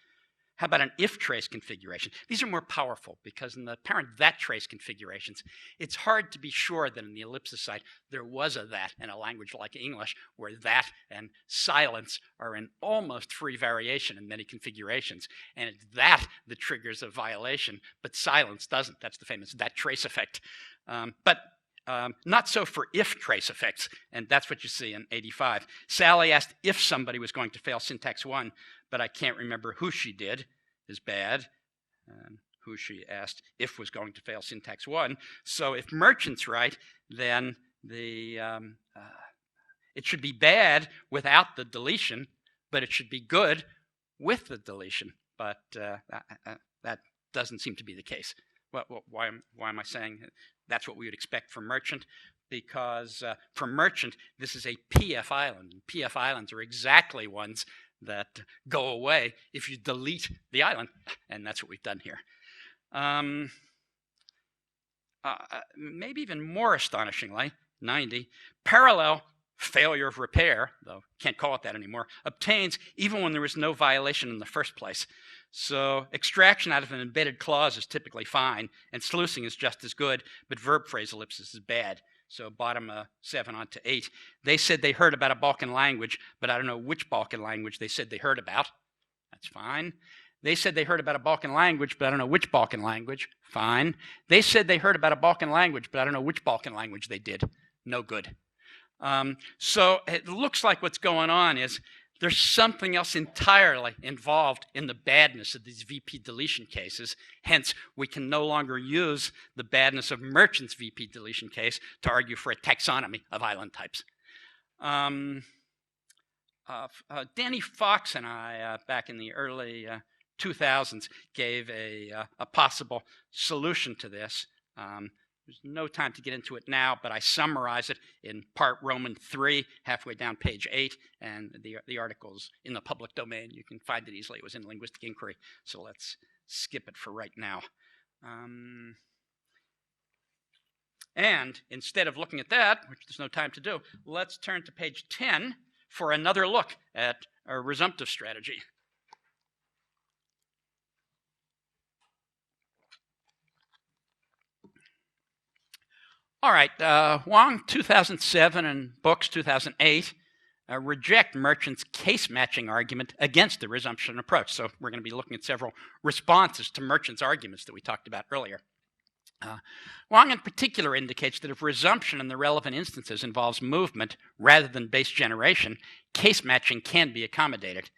How about an if trace configuration? These are more powerful because in the apparent that trace configurations, it's hard to be sure that in the ellipsis side there was a that in a language like English, where that and silence are in almost free variation in many configurations. And it's that that triggers a violation, but silence doesn't. That's the famous that trace effect. But not so for if trace effects, and that's what you see in 85. Sally asked if somebody was going to fail syntax 1, but I can't remember who she did, is bad. Who she asked if was going to fail syntax 1. So if Merchant's right, then it should be bad without the deletion, but it should be good with the deletion. But that doesn't seem to be the case. Why am I saying that's what we would expect from Merchant? Because for Merchant, this is a PF island. And PF islands are exactly ones that go away if you delete the island, and that's what we've done here. Maybe even more astonishingly, 90, parallel failure of repair, though can't call it that anymore, obtains even when there is no violation in the first place. So extraction out of an embedded clause is typically fine, and sluicing is just as good, but verb phrase ellipsis is bad. So bottom 7 onto 8. They said they heard about a Balkan language, but I don't know which Balkan language they said they heard about. That's fine. They said they heard about a Balkan language, but I don't know which Balkan language. Fine. They said they heard about a Balkan language, but I don't know which Balkan language they did. No good. So it looks like what's going on is there's something else entirely involved in the badness of these VP deletion cases. Hence, we can no longer use the badness of Merchant's VP deletion case to argue for a taxonomy of island types. Danny Fox and I, back in the early 2000s, gave a possible solution to this. There's no time to get into it now, but I summarize it in part Roman 3, halfway down page 8, and the article's in the public domain. You can find it easily. It was in Linguistic Inquiry, so let's skip it for right now. And instead of looking at that, which there's no time to do, let's turn to page 10 for another look at a resumptive strategy. All right, Wang 2007 and Books 2008 reject Merchant's case matching argument against the resumption approach. So we're going to be looking at several responses to Merchant's arguments that we talked about earlier. Wang in particular indicates that if resumption in the relevant instances involves movement rather than base generation, case matching can be accommodated.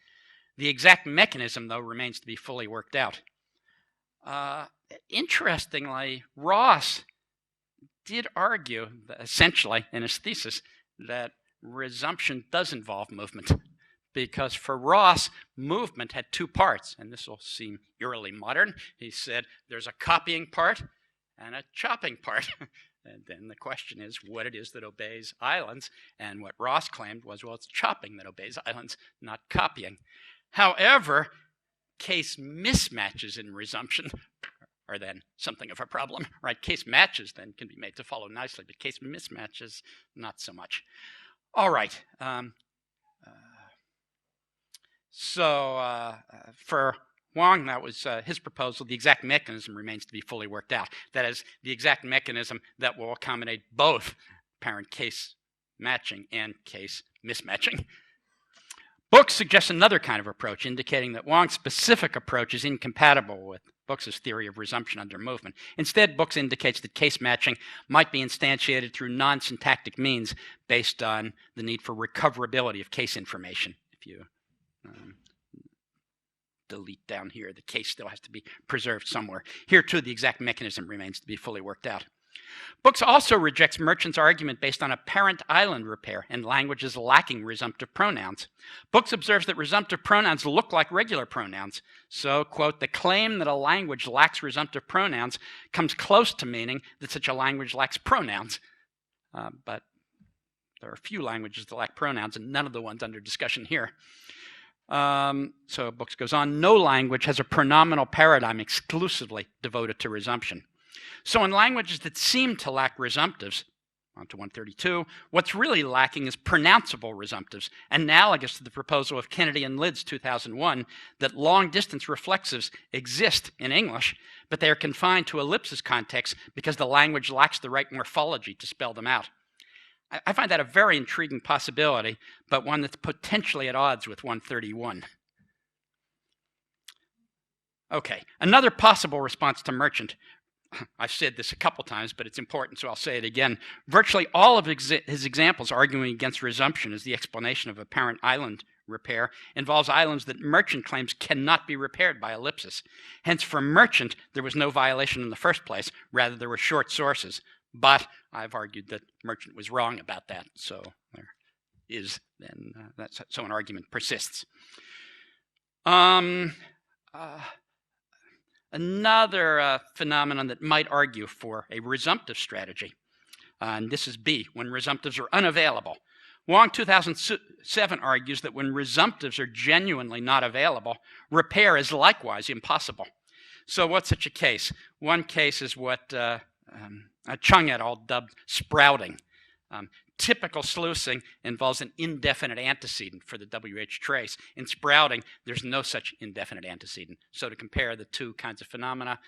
The exact mechanism, though, remains to be fully worked out. Interestingly, Ross did argue, essentially, in his thesis, that resumption does involve movement, because for Ross, movement had two parts, and this will seem eerily modern. He said there's a copying part and a chopping part. And then the question is what it is that obeys islands, and what Ross claimed was, well, it's chopping that obeys islands, not copying. However, case mismatches in resumption are then something of a problem, right? Case matches then can be made to follow nicely, but case mismatches, not so much. All right. For Wang, that was his proposal. The exact mechanism remains to be fully worked out. That is, the exact mechanism that will accommodate both apparent case matching and case mismatching. Books suggests another kind of approach, indicating that Wang's specific approach is incompatible with Books' theory of resumption under movement. Instead, Books indicates that case matching might be instantiated through non-syntactic means based on the need for recoverability of case information. If you delete down here, the case still has to be preserved somewhere. Here, too, the exact mechanism remains to be fully worked out. Books also rejects Merchant's argument based on apparent island repair and languages lacking resumptive pronouns. Books observes that resumptive pronouns look like regular pronouns. So, quote, the claim that a language lacks resumptive pronouns comes close to meaning that such a language lacks pronouns. But there are a few languages that lack pronouns, and none of the ones under discussion here. So Books goes on, no language has a pronominal paradigm exclusively devoted to resumption. So in languages that seem to lack resumptives, on to 132, what's really lacking is pronounceable resumptives, analogous to the proposal of Kennedy and Lids 2001 that long-distance reflexives exist in English, but they are confined to ellipsis context because the language lacks the right morphology to spell them out. I find that a very intriguing possibility, but one that's potentially at odds with 131. Okay, another possible response to Merchant. I've said this a couple times, but it's important, so I'll say it again. Virtually all of his examples arguing against resumption as the explanation of apparent island repair involves islands that Merchant claims cannot be repaired by ellipsis. Hence, for Merchant, there was no violation in the first place. Rather, there were short sources. But I've argued that Merchant was wrong about that, so there is then so an argument persists. Another phenomenon that might argue for a resumptive strategy, and this is B, when resumptives are unavailable. Wang 2007 argues that when resumptives are genuinely not available, repair is likewise impossible. So what's such a case? One case is what Chung et al. Dubbed sprouting. Typical sluicing involves an indefinite antecedent for the WH trace. In sprouting, there's no such indefinite antecedent. So to compare the two kinds of phenomena,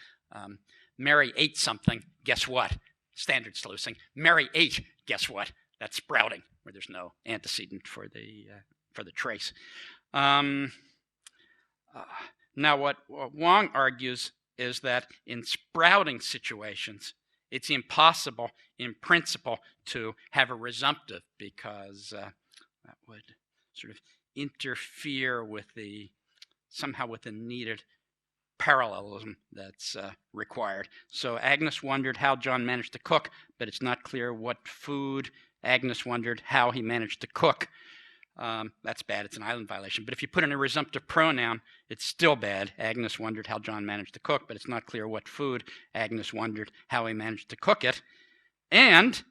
Mary ate something, guess what? Standard sluicing. Mary ate, guess what? That's sprouting, where there's no antecedent for the trace. Now what Wang argues is that in sprouting situations, it's impossible, in principle, to have a resumptive because that would sort of interfere with somehow with the needed parallelism that's required. So Agnes wondered how John managed to cook, but it's not clear what food. Agnes wondered how he managed to cook. That's bad. It's an island violation. But if you put in a resumptive pronoun, it's still bad. Agnes wondered how John managed to cook, but it's not clear what food. Agnes wondered how he managed to cook it. And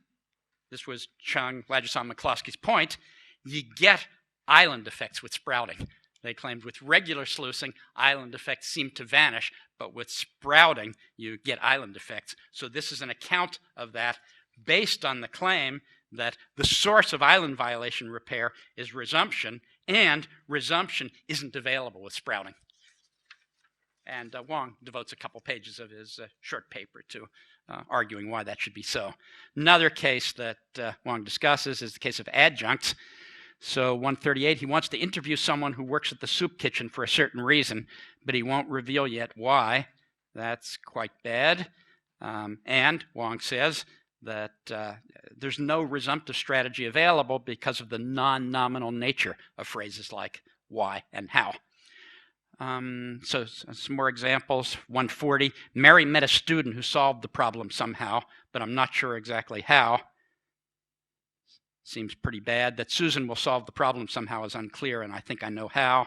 this was Chung, Lajasan, McCloskey's point, you get island effects with sprouting. They claimed with regular sluicing, island effects seem to vanish, but with sprouting, you get island effects. So this is an account of that, based on the claim that the source of island violation repair is resumption, and resumption isn't available with sprouting. And Wang devotes a couple pages of his short paper to arguing why that should be so. Another case that Wang discusses is the case of adjuncts. So 138, he wants to interview someone who works at the soup kitchen for a certain reason, but he won't reveal yet why. That's quite bad. And Wang says that there's no resumptive strategy available because of the non-nominal nature of phrases like why and how. So some more examples. 140, Mary met a student who solved the problem somehow, but I'm not sure exactly how. Seems pretty bad. That Susan will solve the problem somehow is unclear, and I think I know how.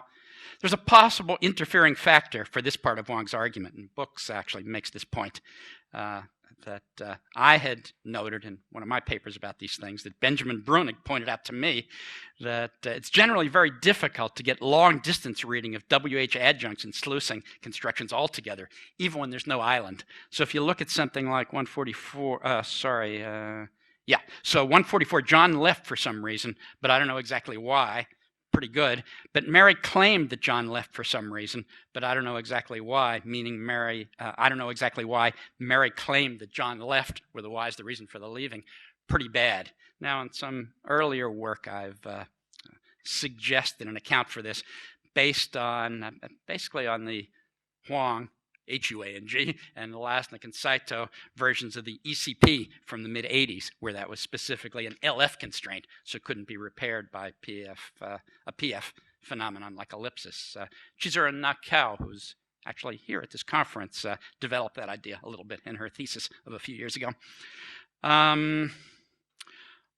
There's a possible interfering factor for this part of Wang's argument, and Books actually makes this point that I had noted in one of my papers about these things, that Benjamin Brunig pointed out to me that it's generally very difficult to get long-distance reading of WH adjuncts and sluicing constructions altogether, even when there's no island. So if you look at something like 144, so 144, John left for some reason, but I don't know exactly why. Pretty good. But Mary claimed that John left for some reason, but I don't know exactly why, meaning Mary, I don't know exactly why Mary claimed that John left, were the why's the reason for the leaving. Pretty bad. Now, in some earlier work, I've suggested an account for this based on, basically on the Huang, Huang, and Lasnik and Saito versions of the ECP from the mid-'80s, where that was specifically an LF constraint, so it couldn't be repaired by a PF phenomenon like ellipsis. Chizuru Nakao, who's actually here at this conference, developed that idea a little bit in her thesis of a few years ago. All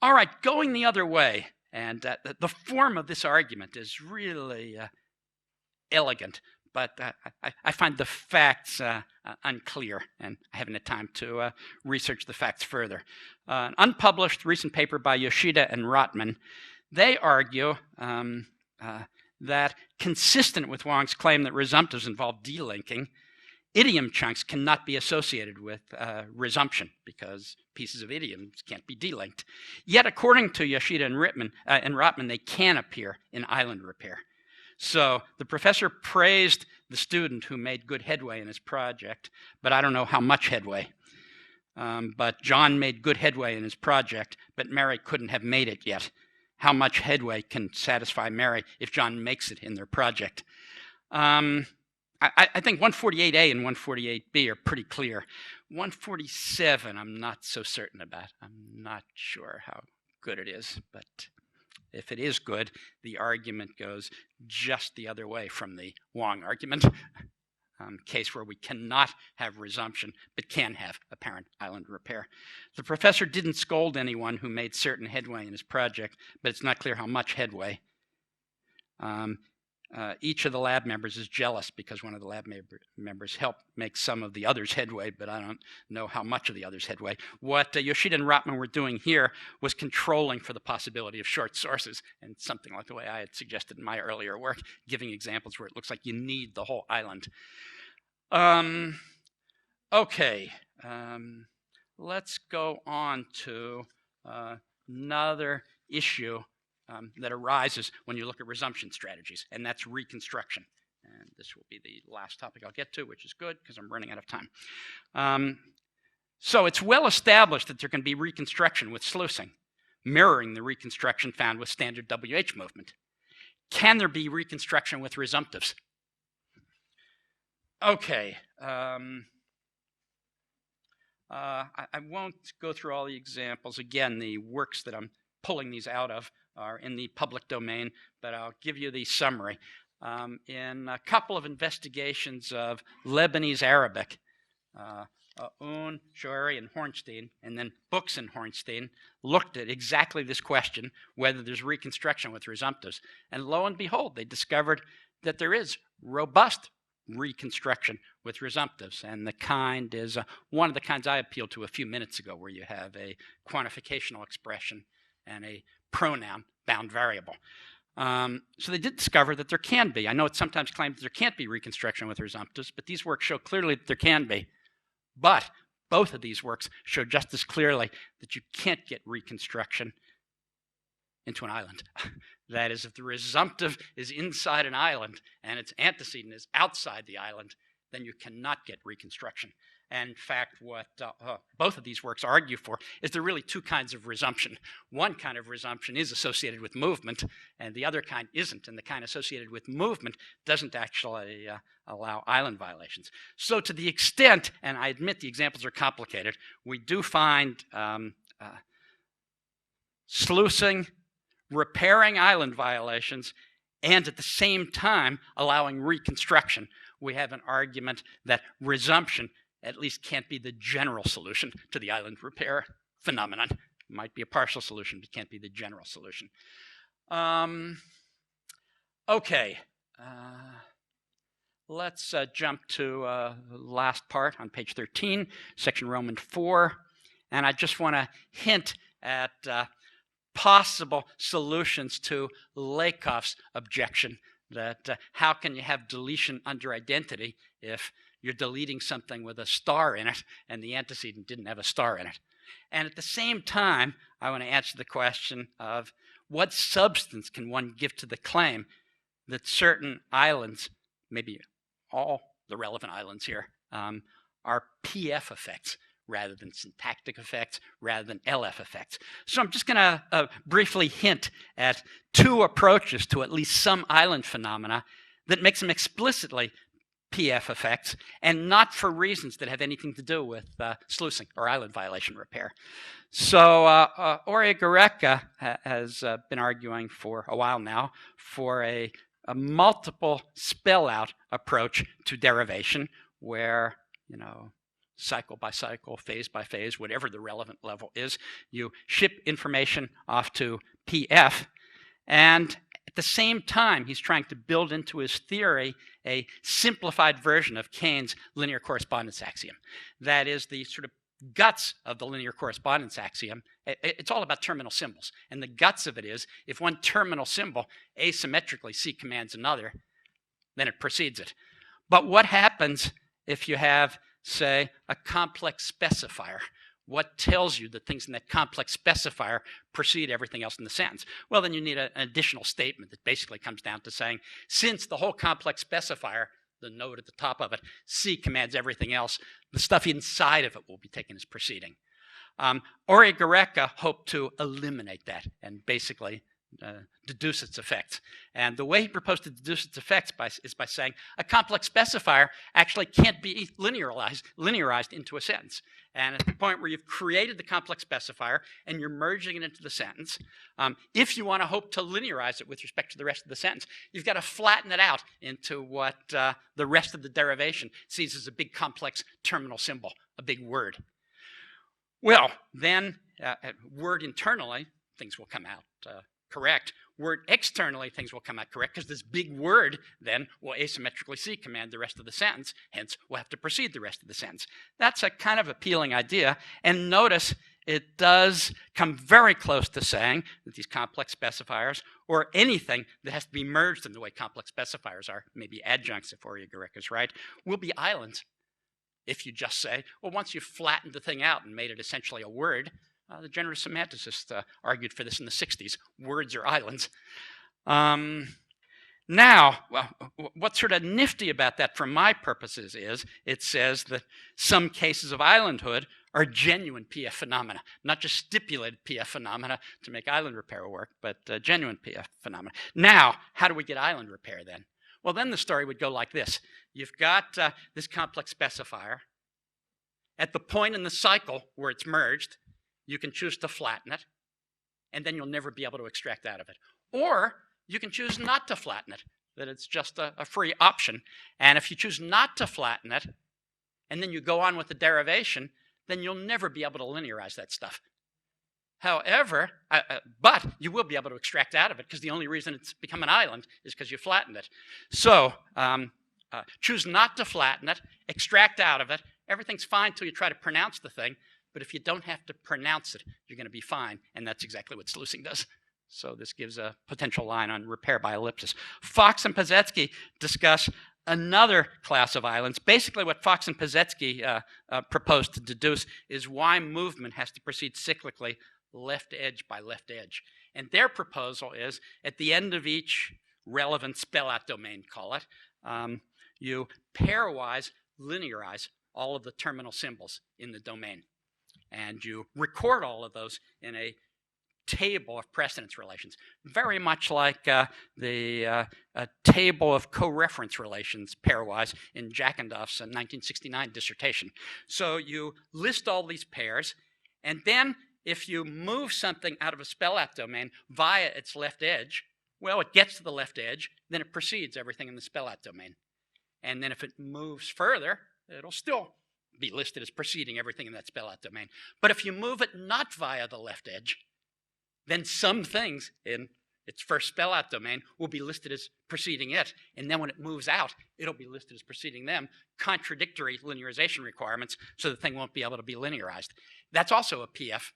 right, going the other way, and the form of this argument is really elegant, but I find the facts unclear, and I haven't had time to research the facts further. An unpublished recent paper by Yoshida and Rotman, they argue that consistent with Wang's claim that resumptives involve delinking, idiom chunks cannot be associated with resumption because pieces of idioms can't be delinked. Yet, according to Yoshida and Rotman, they can appear in island repair. So the professor praised the student who made good headway in his project, but I don't know how much headway. But John made good headway in his project, but Mary couldn't have made it yet. How much headway can satisfy Mary if John makes it in their project? I think 148A and 148B are pretty clear. 147 I'm not so certain about. I'm not sure how good it is, but if it is good, the argument goes just the other way from the Wang argument. Case where we cannot have resumption, but can have apparent island repair. The professor didn't scold anyone who made certain headway in his project, but it's not clear how much headway. Each of the lab members is jealous because one of the lab members helped make some of the others headway, but I don't know how much of the others headway. What Yoshida and Rotman were doing here was controlling for the possibility of short sources, and something like the way I had suggested in my earlier work, giving examples where it looks like you need the whole island. Okay, let's go on to another issue that arises when you look at resumption strategies, and that's reconstruction. And this will be the last topic I'll get to, which is good because I'm running out of time. So it's well established that there can be reconstruction with sluicing, mirroring the reconstruction found with standard WH movement. Can there be reconstruction with resumptives? Okay. I won't go through all the examples. Again, the works that I'm pulling these out of are in the public domain, but I'll give you the summary. In a couple of investigations of Lebanese Arabic, Shoeri and Hornstein, and then Books and Hornstein, looked at exactly this question, whether there's reconstruction with resumptives. And lo and behold, they discovered that there is robust reconstruction with resumptives, and the kind is one of the kinds I appealed to a few minutes ago, where you have a quantificational expression and a pronoun bound variable. So they did discover that there can be. I know it's sometimes claimed that there can't be reconstruction with resumptives, but these works show clearly that there can be. But both of these works show just as clearly that you can't get reconstruction into an island. That is, if the resumptive is inside an island and its antecedent is outside the island, then you cannot get reconstruction. And in fact, what both of these works argue for is there are really two kinds of resumption. One kind of resumption is associated with movement, and the other kind isn't. And the kind associated with movement doesn't actually allow island violations. So to the extent, and I admit the examples are complicated, we do find sluicing, repairing island violations, and at the same time allowing reconstruction. We have an argument that resumption at least can't be the general solution to the island repair phenomenon. It might be a partial solution, but can't be the general solution. Okay, let's jump to the last part on page 13, section Roman 4. And I just want to hint at possible solutions to Lakoff's objection that how can you have deletion under identity if you're deleting something with a star in it and the antecedent didn't have a star in it. And at the same time, I want to answer the question of what substance can one give to the claim that certain islands, maybe all the relevant islands here, are PF effects rather than syntactic effects, rather than LF effects. So I'm just going to briefly hint at two approaches to at least some island phenomena that makes them explicitly PF effects, and not for reasons that have anything to do with sluicing or island violation repair. So Oriogoreca has been arguing for a while now for a multiple spell-out approach to derivation where, cycle by cycle, phase by phase, whatever the relevant level is, you ship information off to PF, and at the same time, he's trying to build into his theory a simplified version of Keynes' linear correspondence axiom. That is the sort of guts of the linear correspondence axiom. It's all about terminal symbols. And the guts of it is, if one terminal symbol asymmetrically C commands another, then it precedes it. But what happens if you have, say, a complex specifier? What tells you that things in that complex specifier precede everything else in the sentence? Well, then you need an additional statement that basically comes down to saying, since the whole complex specifier, the node at the top of it, C commands everything else, the stuff inside of it will be taken as preceding. Oriogoreca hoped to eliminate that and basically deduce its effects. And the way he proposed to deduce its effects is by saying a complex specifier actually can't be linearized into a sentence. And at the point where you've created the complex specifier and you're merging it into the sentence, if you want to hope to linearize it with respect to the rest of the sentence, you've got to flatten it out into what the rest of the derivation sees as a big complex terminal symbol, a big word. Well, then word internally, things will come out correct. Word externally, things will come out correct because this big word then will asymmetrically C command the rest of the sentence, hence will have to precede the rest of the sentence. That's a kind of appealing idea, and notice it does come very close to saying that these complex specifiers, or anything that has to be merged in the way complex specifiers are, maybe adjuncts if Oriogoreca is right, will be islands. If you just say, well, once you've flattened the thing out and made it essentially a word, the general semanticists argued for this in the 60s. Words are islands. Now, what's sort of nifty about that for my purposes is it says that some cases of islandhood are genuine PF phenomena, not just stipulated PF phenomena to make island repair work, but genuine PF phenomena. Now, how do we get island repair then? Well, then the story would go like this. You've got this complex specifier. At the point in the cycle where it's merged, you can choose to flatten it, and then you'll never be able to extract out of it. Or you can choose not to flatten it, that it's just a free option. And if you choose not to flatten it, and then you go on with the derivation, then you'll never be able to linearize that stuff. However, but you will be able to extract out of it because the only reason it's become an island is because you flattened it. So choose not to flatten it, extract out of it. Everything's fine until you try to pronounce the thing. But if you don't have to pronounce it, you're going to be fine. And that's exactly what sluicing does. So this gives a potential line on repair by ellipsis. Fox and Pazetsky discuss another class of islands. Basically, what Fox and Pazetsky proposed to deduce is why movement has to proceed cyclically left edge by left edge. And their proposal is, at the end of each relevant spell-out domain, call it, you pairwise linearize all of the terminal symbols in the domain. And you record all of those in a table of precedence relations, very much like the table of co-reference relations pairwise in Jackendorf's 1969 dissertation. So you list all these pairs, and then if you move something out of a spell-out domain via its left edge, well, it gets to the left edge, then it precedes everything in the spell-out domain. And then if it moves further, it'll still be listed as preceding everything in that spell-out domain. But if you move it not via the left edge, then some things in its first spell-out domain will be listed as preceding it. And then when it moves out, it'll be listed as preceding them, contradictory linearization requirements, so the thing won't be able to be linearized. That's also a PF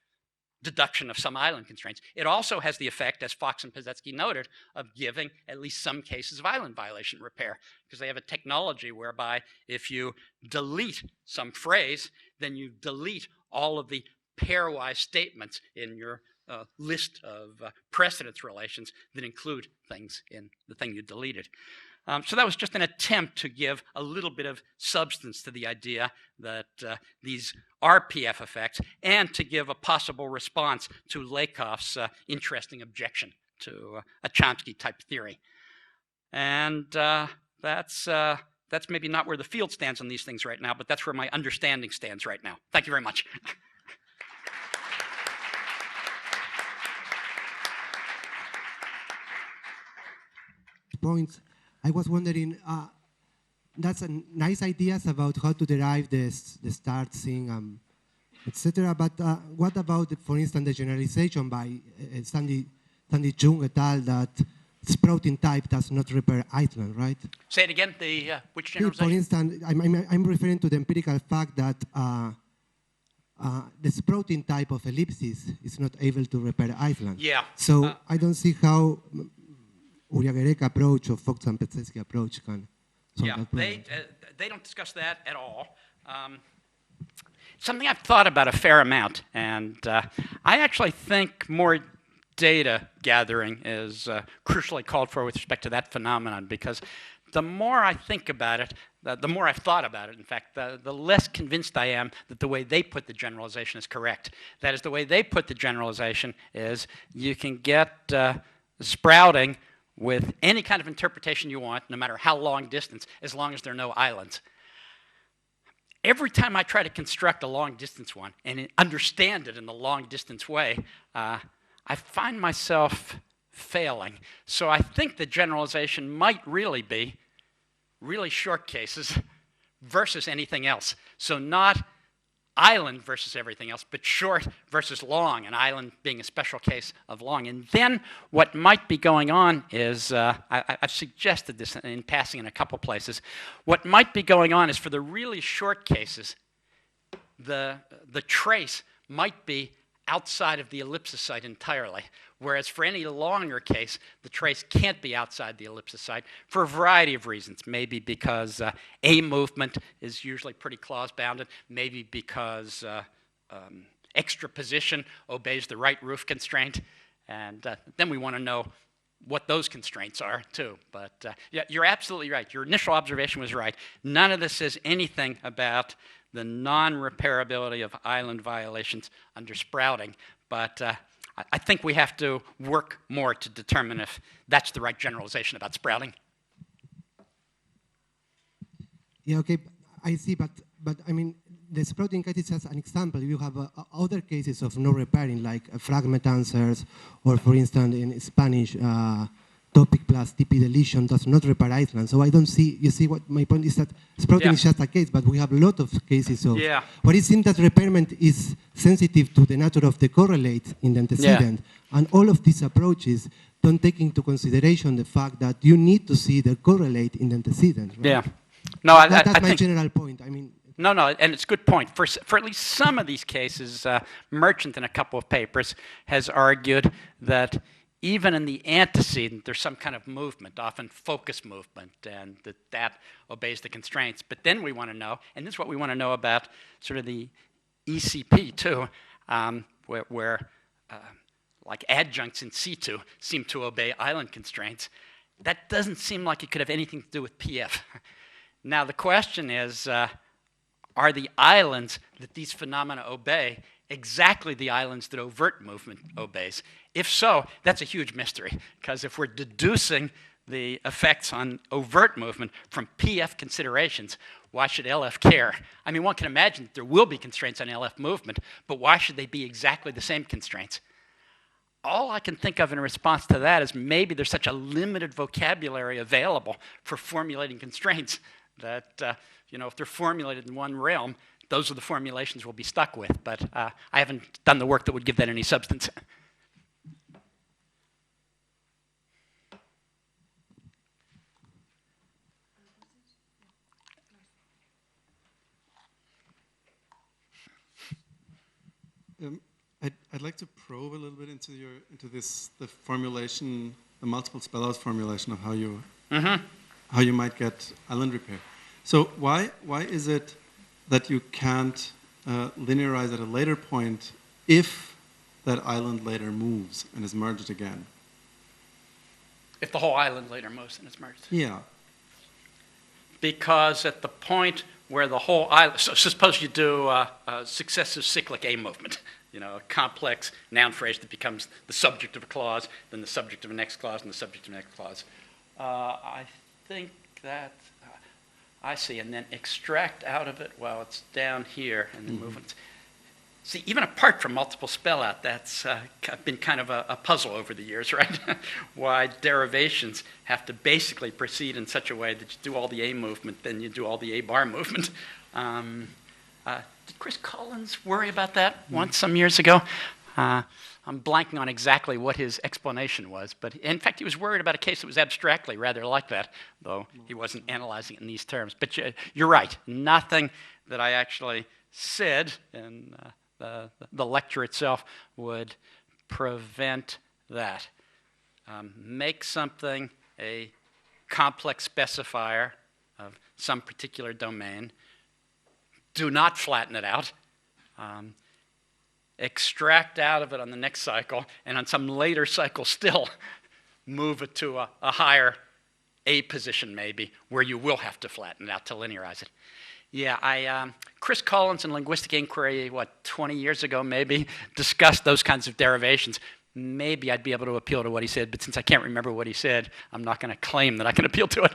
deduction of some island constraints. It also has the effect, as Fox and Pazetsky noted, of giving at least some cases of island violation repair, because they have a technology whereby if you delete some phrase, then you delete all of the pairwise statements in your list of precedence relations that include things in the thing you deleted. So that was just an attempt to give a little bit of substance to the idea that these are PF effects, and to give a possible response to Lakoff's interesting objection to a Chomsky-type theory. And that's maybe not where the field stands on these things right now, but that's where my understanding stands right now. Thank you very much. Points. I was wondering, that's a nice ideas about how to derive the start thing, etc. But what about, for instance, the generalization by Sandy Jung et al. That sprouting type does not repair Island, right? Say it again. Which generalization? For instance, I'm referring to the empirical fact that the sprouting type of ellipsis is not able to repair Island. Yeah. So I don't see how Uriagerek approach or Fox and Pazetsky approach can solve that problem. They don't discuss that at all. Something I've thought about a fair amount, and I actually think more data gathering is crucially called for with respect to that phenomenon, because the more I think about it, the more I've thought about it, in fact, the less convinced I am that the way they put the generalization is correct. That is, the way they put the generalization is you can get sprouting with any kind of interpretation you want, no matter how long distance, as long as there are no islands. Every time I try to construct a long distance one and understand it in the long distance way, I find myself failing. So I think the generalization might really be really short cases versus anything else. So not island versus everything else, but short versus long, and island being a special case of long. And then what might be going on is, I've suggested this in passing in a couple places, what might be going on is for the really short cases, the trace might be outside of the ellipsis site entirely, whereas for any longer case, the trace can't be outside the ellipsis site for a variety of reasons. Maybe because a movement is usually pretty clause-bounded, maybe because extra position obeys the right roof constraint, and then we want to know what those constraints are, too. But yeah, you're absolutely right. Your initial observation was right. None of this says anything about the non-repairability of island violations under sprouting. But I think we have to work more to determine if that's the right generalization about sprouting. Yeah, okay, I see, but I mean, the sprouting case is just an example. You have other cases of no repairing, like fragment answers, or for instance, in Spanish, topic plus TP deletion does not repair Island. So I don't see, you see what my point is, that sprouting is just a case, but we have a lot of cases of, but it seems that repairment is sensitive to the nature of the correlate in the antecedent. And all of these approaches don't take into consideration the fact that you need to see the correlate in the antecedent. Right? No, that's I my think, general point. I mean, No, and it's a good point. For at least some of these cases, Merchant in a couple of papers has argued that even in the antecedent, there's some kind of movement, often focus movement, and that obeys the constraints. But then we want to know, and this is what we want to know about sort of the ECP too, where like adjuncts in C2 seem to obey island constraints. That doesn't seem like it could have anything to do with PF. Now the question is, are the islands that these phenomena obey exactly the islands that overt movement obeys? If so, that's a huge mystery, because if we're deducing the effects on overt movement from PF considerations, why should LF care? I mean, one can imagine that there will be constraints on LF movement, but why should they be exactly the same constraints? All I can think of in response to that is maybe there's such a limited vocabulary available for formulating constraints that, if they're formulated in one realm, those are the formulations we'll be stuck with. But I haven't done the work that would give that any substance. I'd like to probe a little bit into the formulation, the multiple spellout formulation of how you might get island repair. So why is it that you can't linearize at a later point if that island later moves and is merged again? If the whole island later moves and it's merged. Yeah. Because at the point where the whole island, so suppose you do a successive cyclic A movement, a complex noun phrase that becomes the subject of a clause, then the subject of a next clause, and the subject of the next clause. I think that, I see, and then extract out of it while it's down here, and then move it. See, even apart from multiple spellout, that's been kind of a puzzle over the years, right? Why derivations have to basically proceed in such a way that you do all the A movement, then you do all the A bar movement. Did Chris Collins worry about that once some years ago? I'm blanking on exactly what his explanation was, but in fact he was worried about a case that was abstractly rather like that, though he wasn't analyzing it in these terms. But you're right, nothing that I actually said in the lecture itself would prevent that. Make something a complex specifier of some particular domain. Do not flatten it out. Extract out of it on the next cycle, and on some later cycle still move it to a higher A position maybe, where you will have to flatten it out to linearize it. Yeah, Chris Collins in Linguistic Inquiry, 20 years ago maybe, discussed those kinds of derivations. Maybe I'd be able to appeal to what he said, but since I can't remember what he said, I'm not going to claim that I can appeal to it.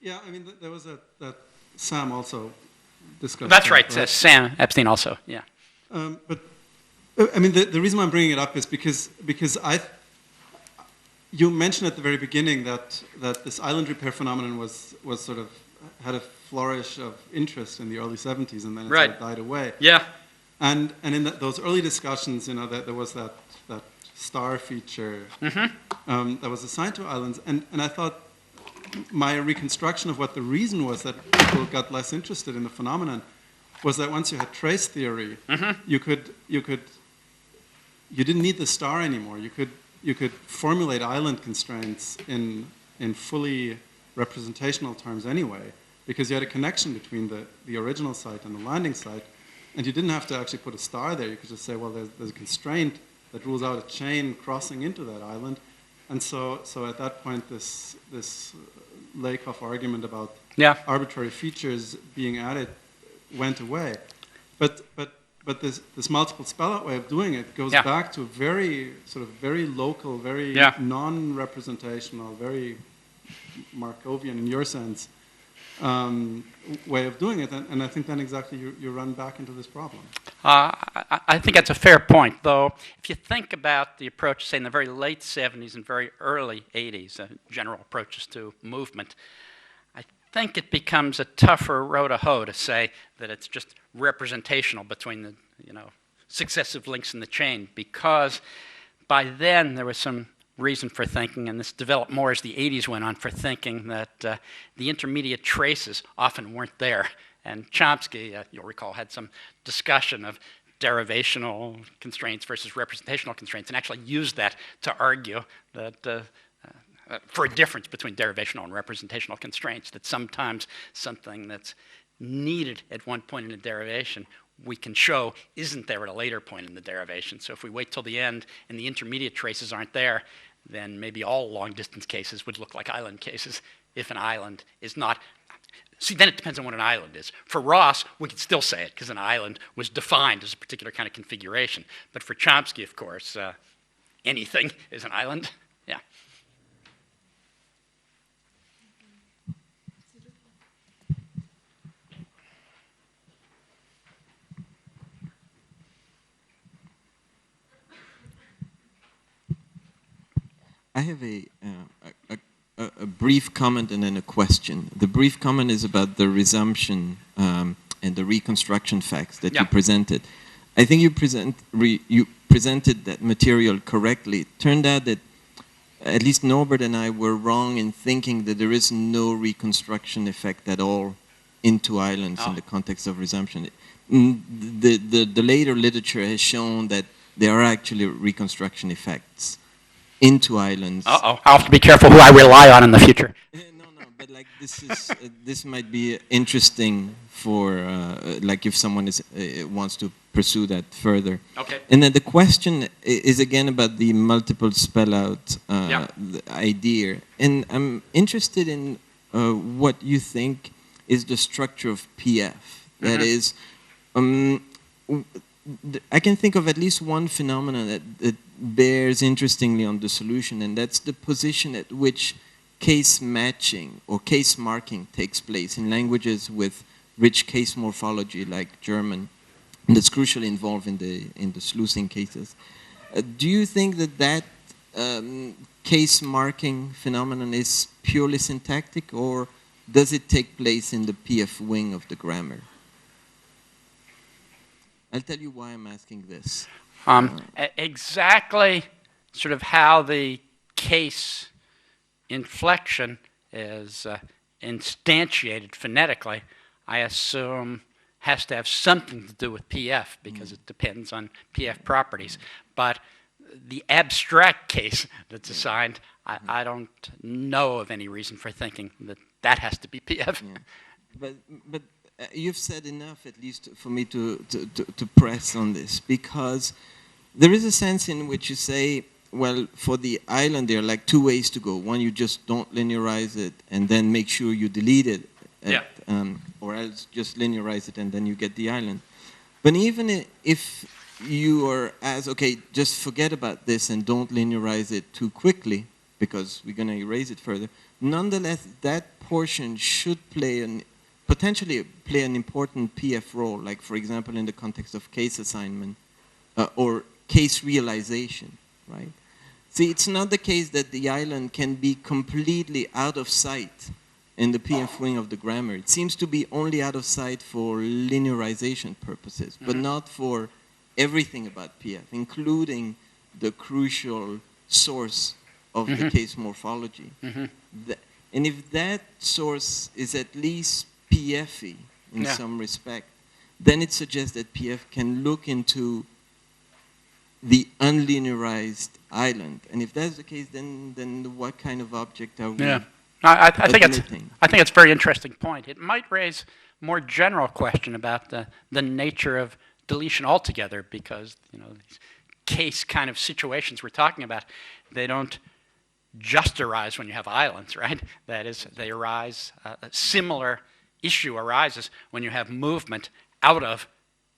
Yeah, I mean, there was that Sam also discussed. That's right? Sam Epstein also, yeah. But I mean, the reason why I'm bringing it up is because you mentioned at the very beginning that this island repair phenomenon was sort of had a flourish of interest in the early 70s, and then it sort of died away. Yeah. And in those early discussions, there was that star feature that was assigned to islands, and I thought my reconstruction of what the reason was that people got less interested in the phenomenon was that once you had trace theory, you didn't need the star anymore. You could formulate island constraints in fully representational terms anyway, because you had a connection between the original site and the landing site, and you didn't have to actually put a star there. You could just say, well, there's a constraint that rules out a chain crossing into that island, and so at that point, this Lakoff argument about arbitrary features being added went away. But this multiple spellout way of doing it goes back to a very local, very non-representational, very Markovian in your sense way of doing it, and I think then exactly you run back into this problem. I think that's a fair point, though. If you think about the approach, say in the very late 70s and very early 80s, general approaches to movement, I think it becomes a tougher row to hoe to say that it's just representational between the successive links in the chain, because by then there was some reason for thinking, and this developed more as the 80s went on, for thinking that the intermediate traces often weren't there. And Chomsky, you'll recall, had some discussion of derivational constraints versus representational constraints, and actually used that to argue that for a difference between derivational and representational constraints, that sometimes something that's needed at one point in the derivation we can show isn't there at a later point in the derivation. So if we wait till the end and the intermediate traces aren't there, then maybe all long-distance cases would look like island cases if an island is not. See, then it depends on what an island is. For Ross, we could still say it because an island was defined as a particular kind of configuration. But for Chomsky, of course, anything is an island. Yeah. I have a brief comment and then a question. The brief comment is about the resumption and the reconstruction facts that you presented. I think you presented that material correctly. It turned out that at least Norbert and I were wrong in thinking that there is no reconstruction effect at all into islands in the context of resumption. The later literature has shown that there are actually reconstruction effects into islands. I'll have to be careful who I rely on in the future. No, but like this is this might be interesting for like if someone wants to pursue that further. Okay. And then the question is again about the multiple spell out idea, and I'm interested in what you think is the structure of PF. That is, I can think of at least one phenomenon that bears interestingly on the solution, and that's the position at which case matching or case marking takes place in languages with rich case morphology like German, and that's crucially involved in the sleuthing cases. Do you think that case marking phenomenon is purely syntactic, or does it take place in the PF wing of the grammar? I'll tell you why I'm asking this. Exactly sort of how the case inflection is instantiated phonetically, I assume has to have something to do with PF because it depends on PF properties. But the abstract case that's assigned, I don't know of any reason for thinking that that has to be PF. Yeah. But you've said enough, at least for me to press on this, because there is a sense in which you say, well, for the island, there are like two ways to go. One, you just don't linearize it and then make sure you delete it, or else just linearize it and then you get the island. But even if you are okay, just forget about this and don't linearize it too quickly because we're going to erase it further, nonetheless, that portion should potentially play an important PF role, like for example in the context of case assignment or case realization, right? See, it's not the case that the island can be completely out of sight in the PF wing of the grammar. It seems to be only out of sight for linearization purposes, but not for everything about PF, including the crucial source of the case morphology. And if that source is at least PF-y in some respect, then it suggests that PF can look into the unlinearized island. And if that's the case, then what kind of object are we I think it's a very interesting point. It might raise a more general question about the nature of deletion altogether, because these case kind of situations we're talking about, they don't just arise when you have islands, right? That is, they arise, a similar issue arises when you have movement out of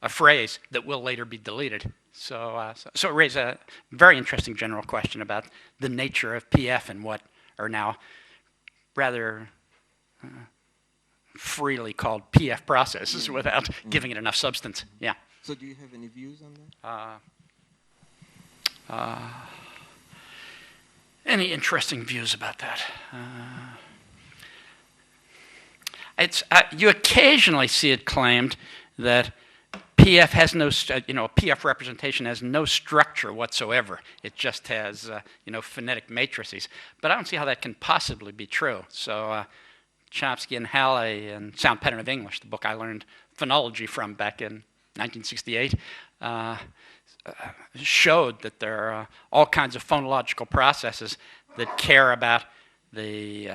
a phrase that will later be deleted. So it raises a very interesting general question about the nature of PF and what are now rather freely called PF processes without giving it enough substance. Yeah. So do you have any views on that? Any interesting views about that? You occasionally see it claimed that PF has no, a PF representation has no structure whatsoever. It just has, phonetic matrices. But I don't see how that can possibly be true. So Chomsky and Halley and Sound Pattern of English, the book I learned phonology from back in 1968, showed that there are all kinds of phonological processes that care about the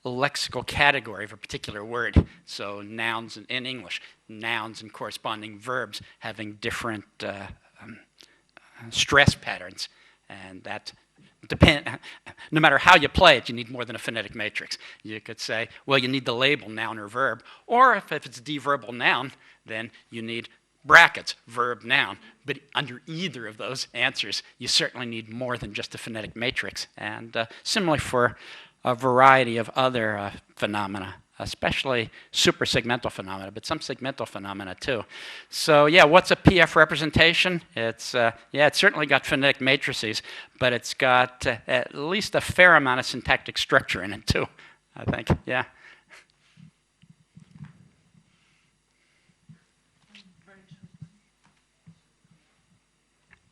lexical category of a particular word. So nouns in English, nouns and corresponding verbs having different stress patterns, and that no matter how you play it, you need more than a phonetic matrix. You could say, well, you need the label noun or verb, or if it's a deverbal noun, then you need brackets, verb, noun. But under either of those answers, you certainly need more than just a phonetic matrix. And similarly for a variety of other phenomena, especially suprasegmental phenomena, but some segmental phenomena too. So yeah, what's a PF representation? It's certainly got phonetic matrices, but it's got at least a fair amount of syntactic structure in it too, I think, yeah.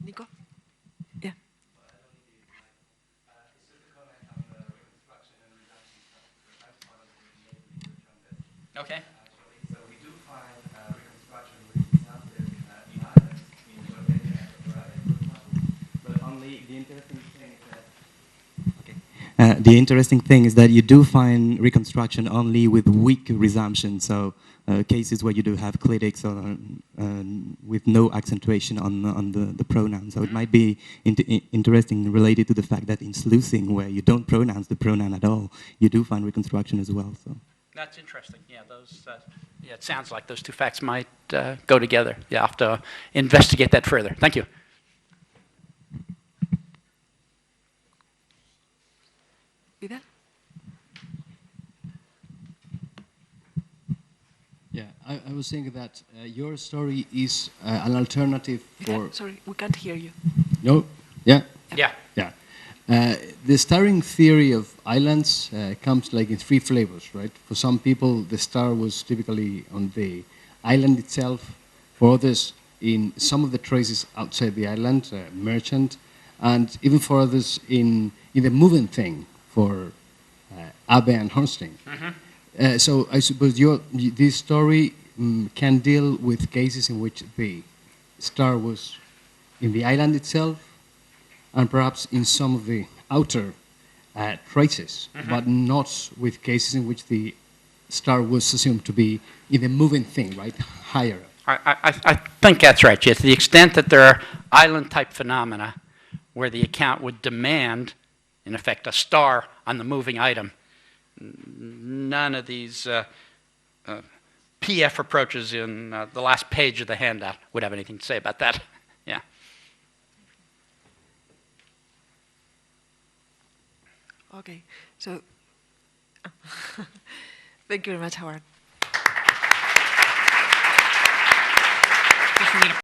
Nico? Yeah. Okay. So we do find reconstruction with subject in islands in Slovenia and but only the interesting thing is that the interesting thing is that you do find reconstruction only with weak resumption. So cases where you do have clitics or with no accentuation on the pronoun. So it might be interesting related to the fact that in sleuthing, where you don't pronounce the pronoun at all, you do find reconstruction as well. So. That's interesting. Yeah, those. Yeah, it sounds like those two facts might go together. Yeah, I'll have to investigate that further. Thank you. Vidal? Yeah, I was saying that your story is an alternative for... Sorry, we can't hear you. No? Yeah? Yeah. Yeah. The starring theory of islands comes like in three flavors, right? For some people, the star was typically on the island itself. For others, in some of the traces outside the island, merchant, and even for others in the moving thing, for Abe and Hornstein. Mm-hmm. So I suppose this story can deal with cases in which the star was in the island itself, and perhaps in some of the outer traces, but not with cases in which the star was assumed to be in the moving thing, right, higher up. I think that's right, yes. To the extent that there are island-type phenomena where the account would demand, in effect, a star on the moving item, none of these PF approaches in the last page of the handout would have anything to say about that. Yeah. Okay, so thank you very much, Howard.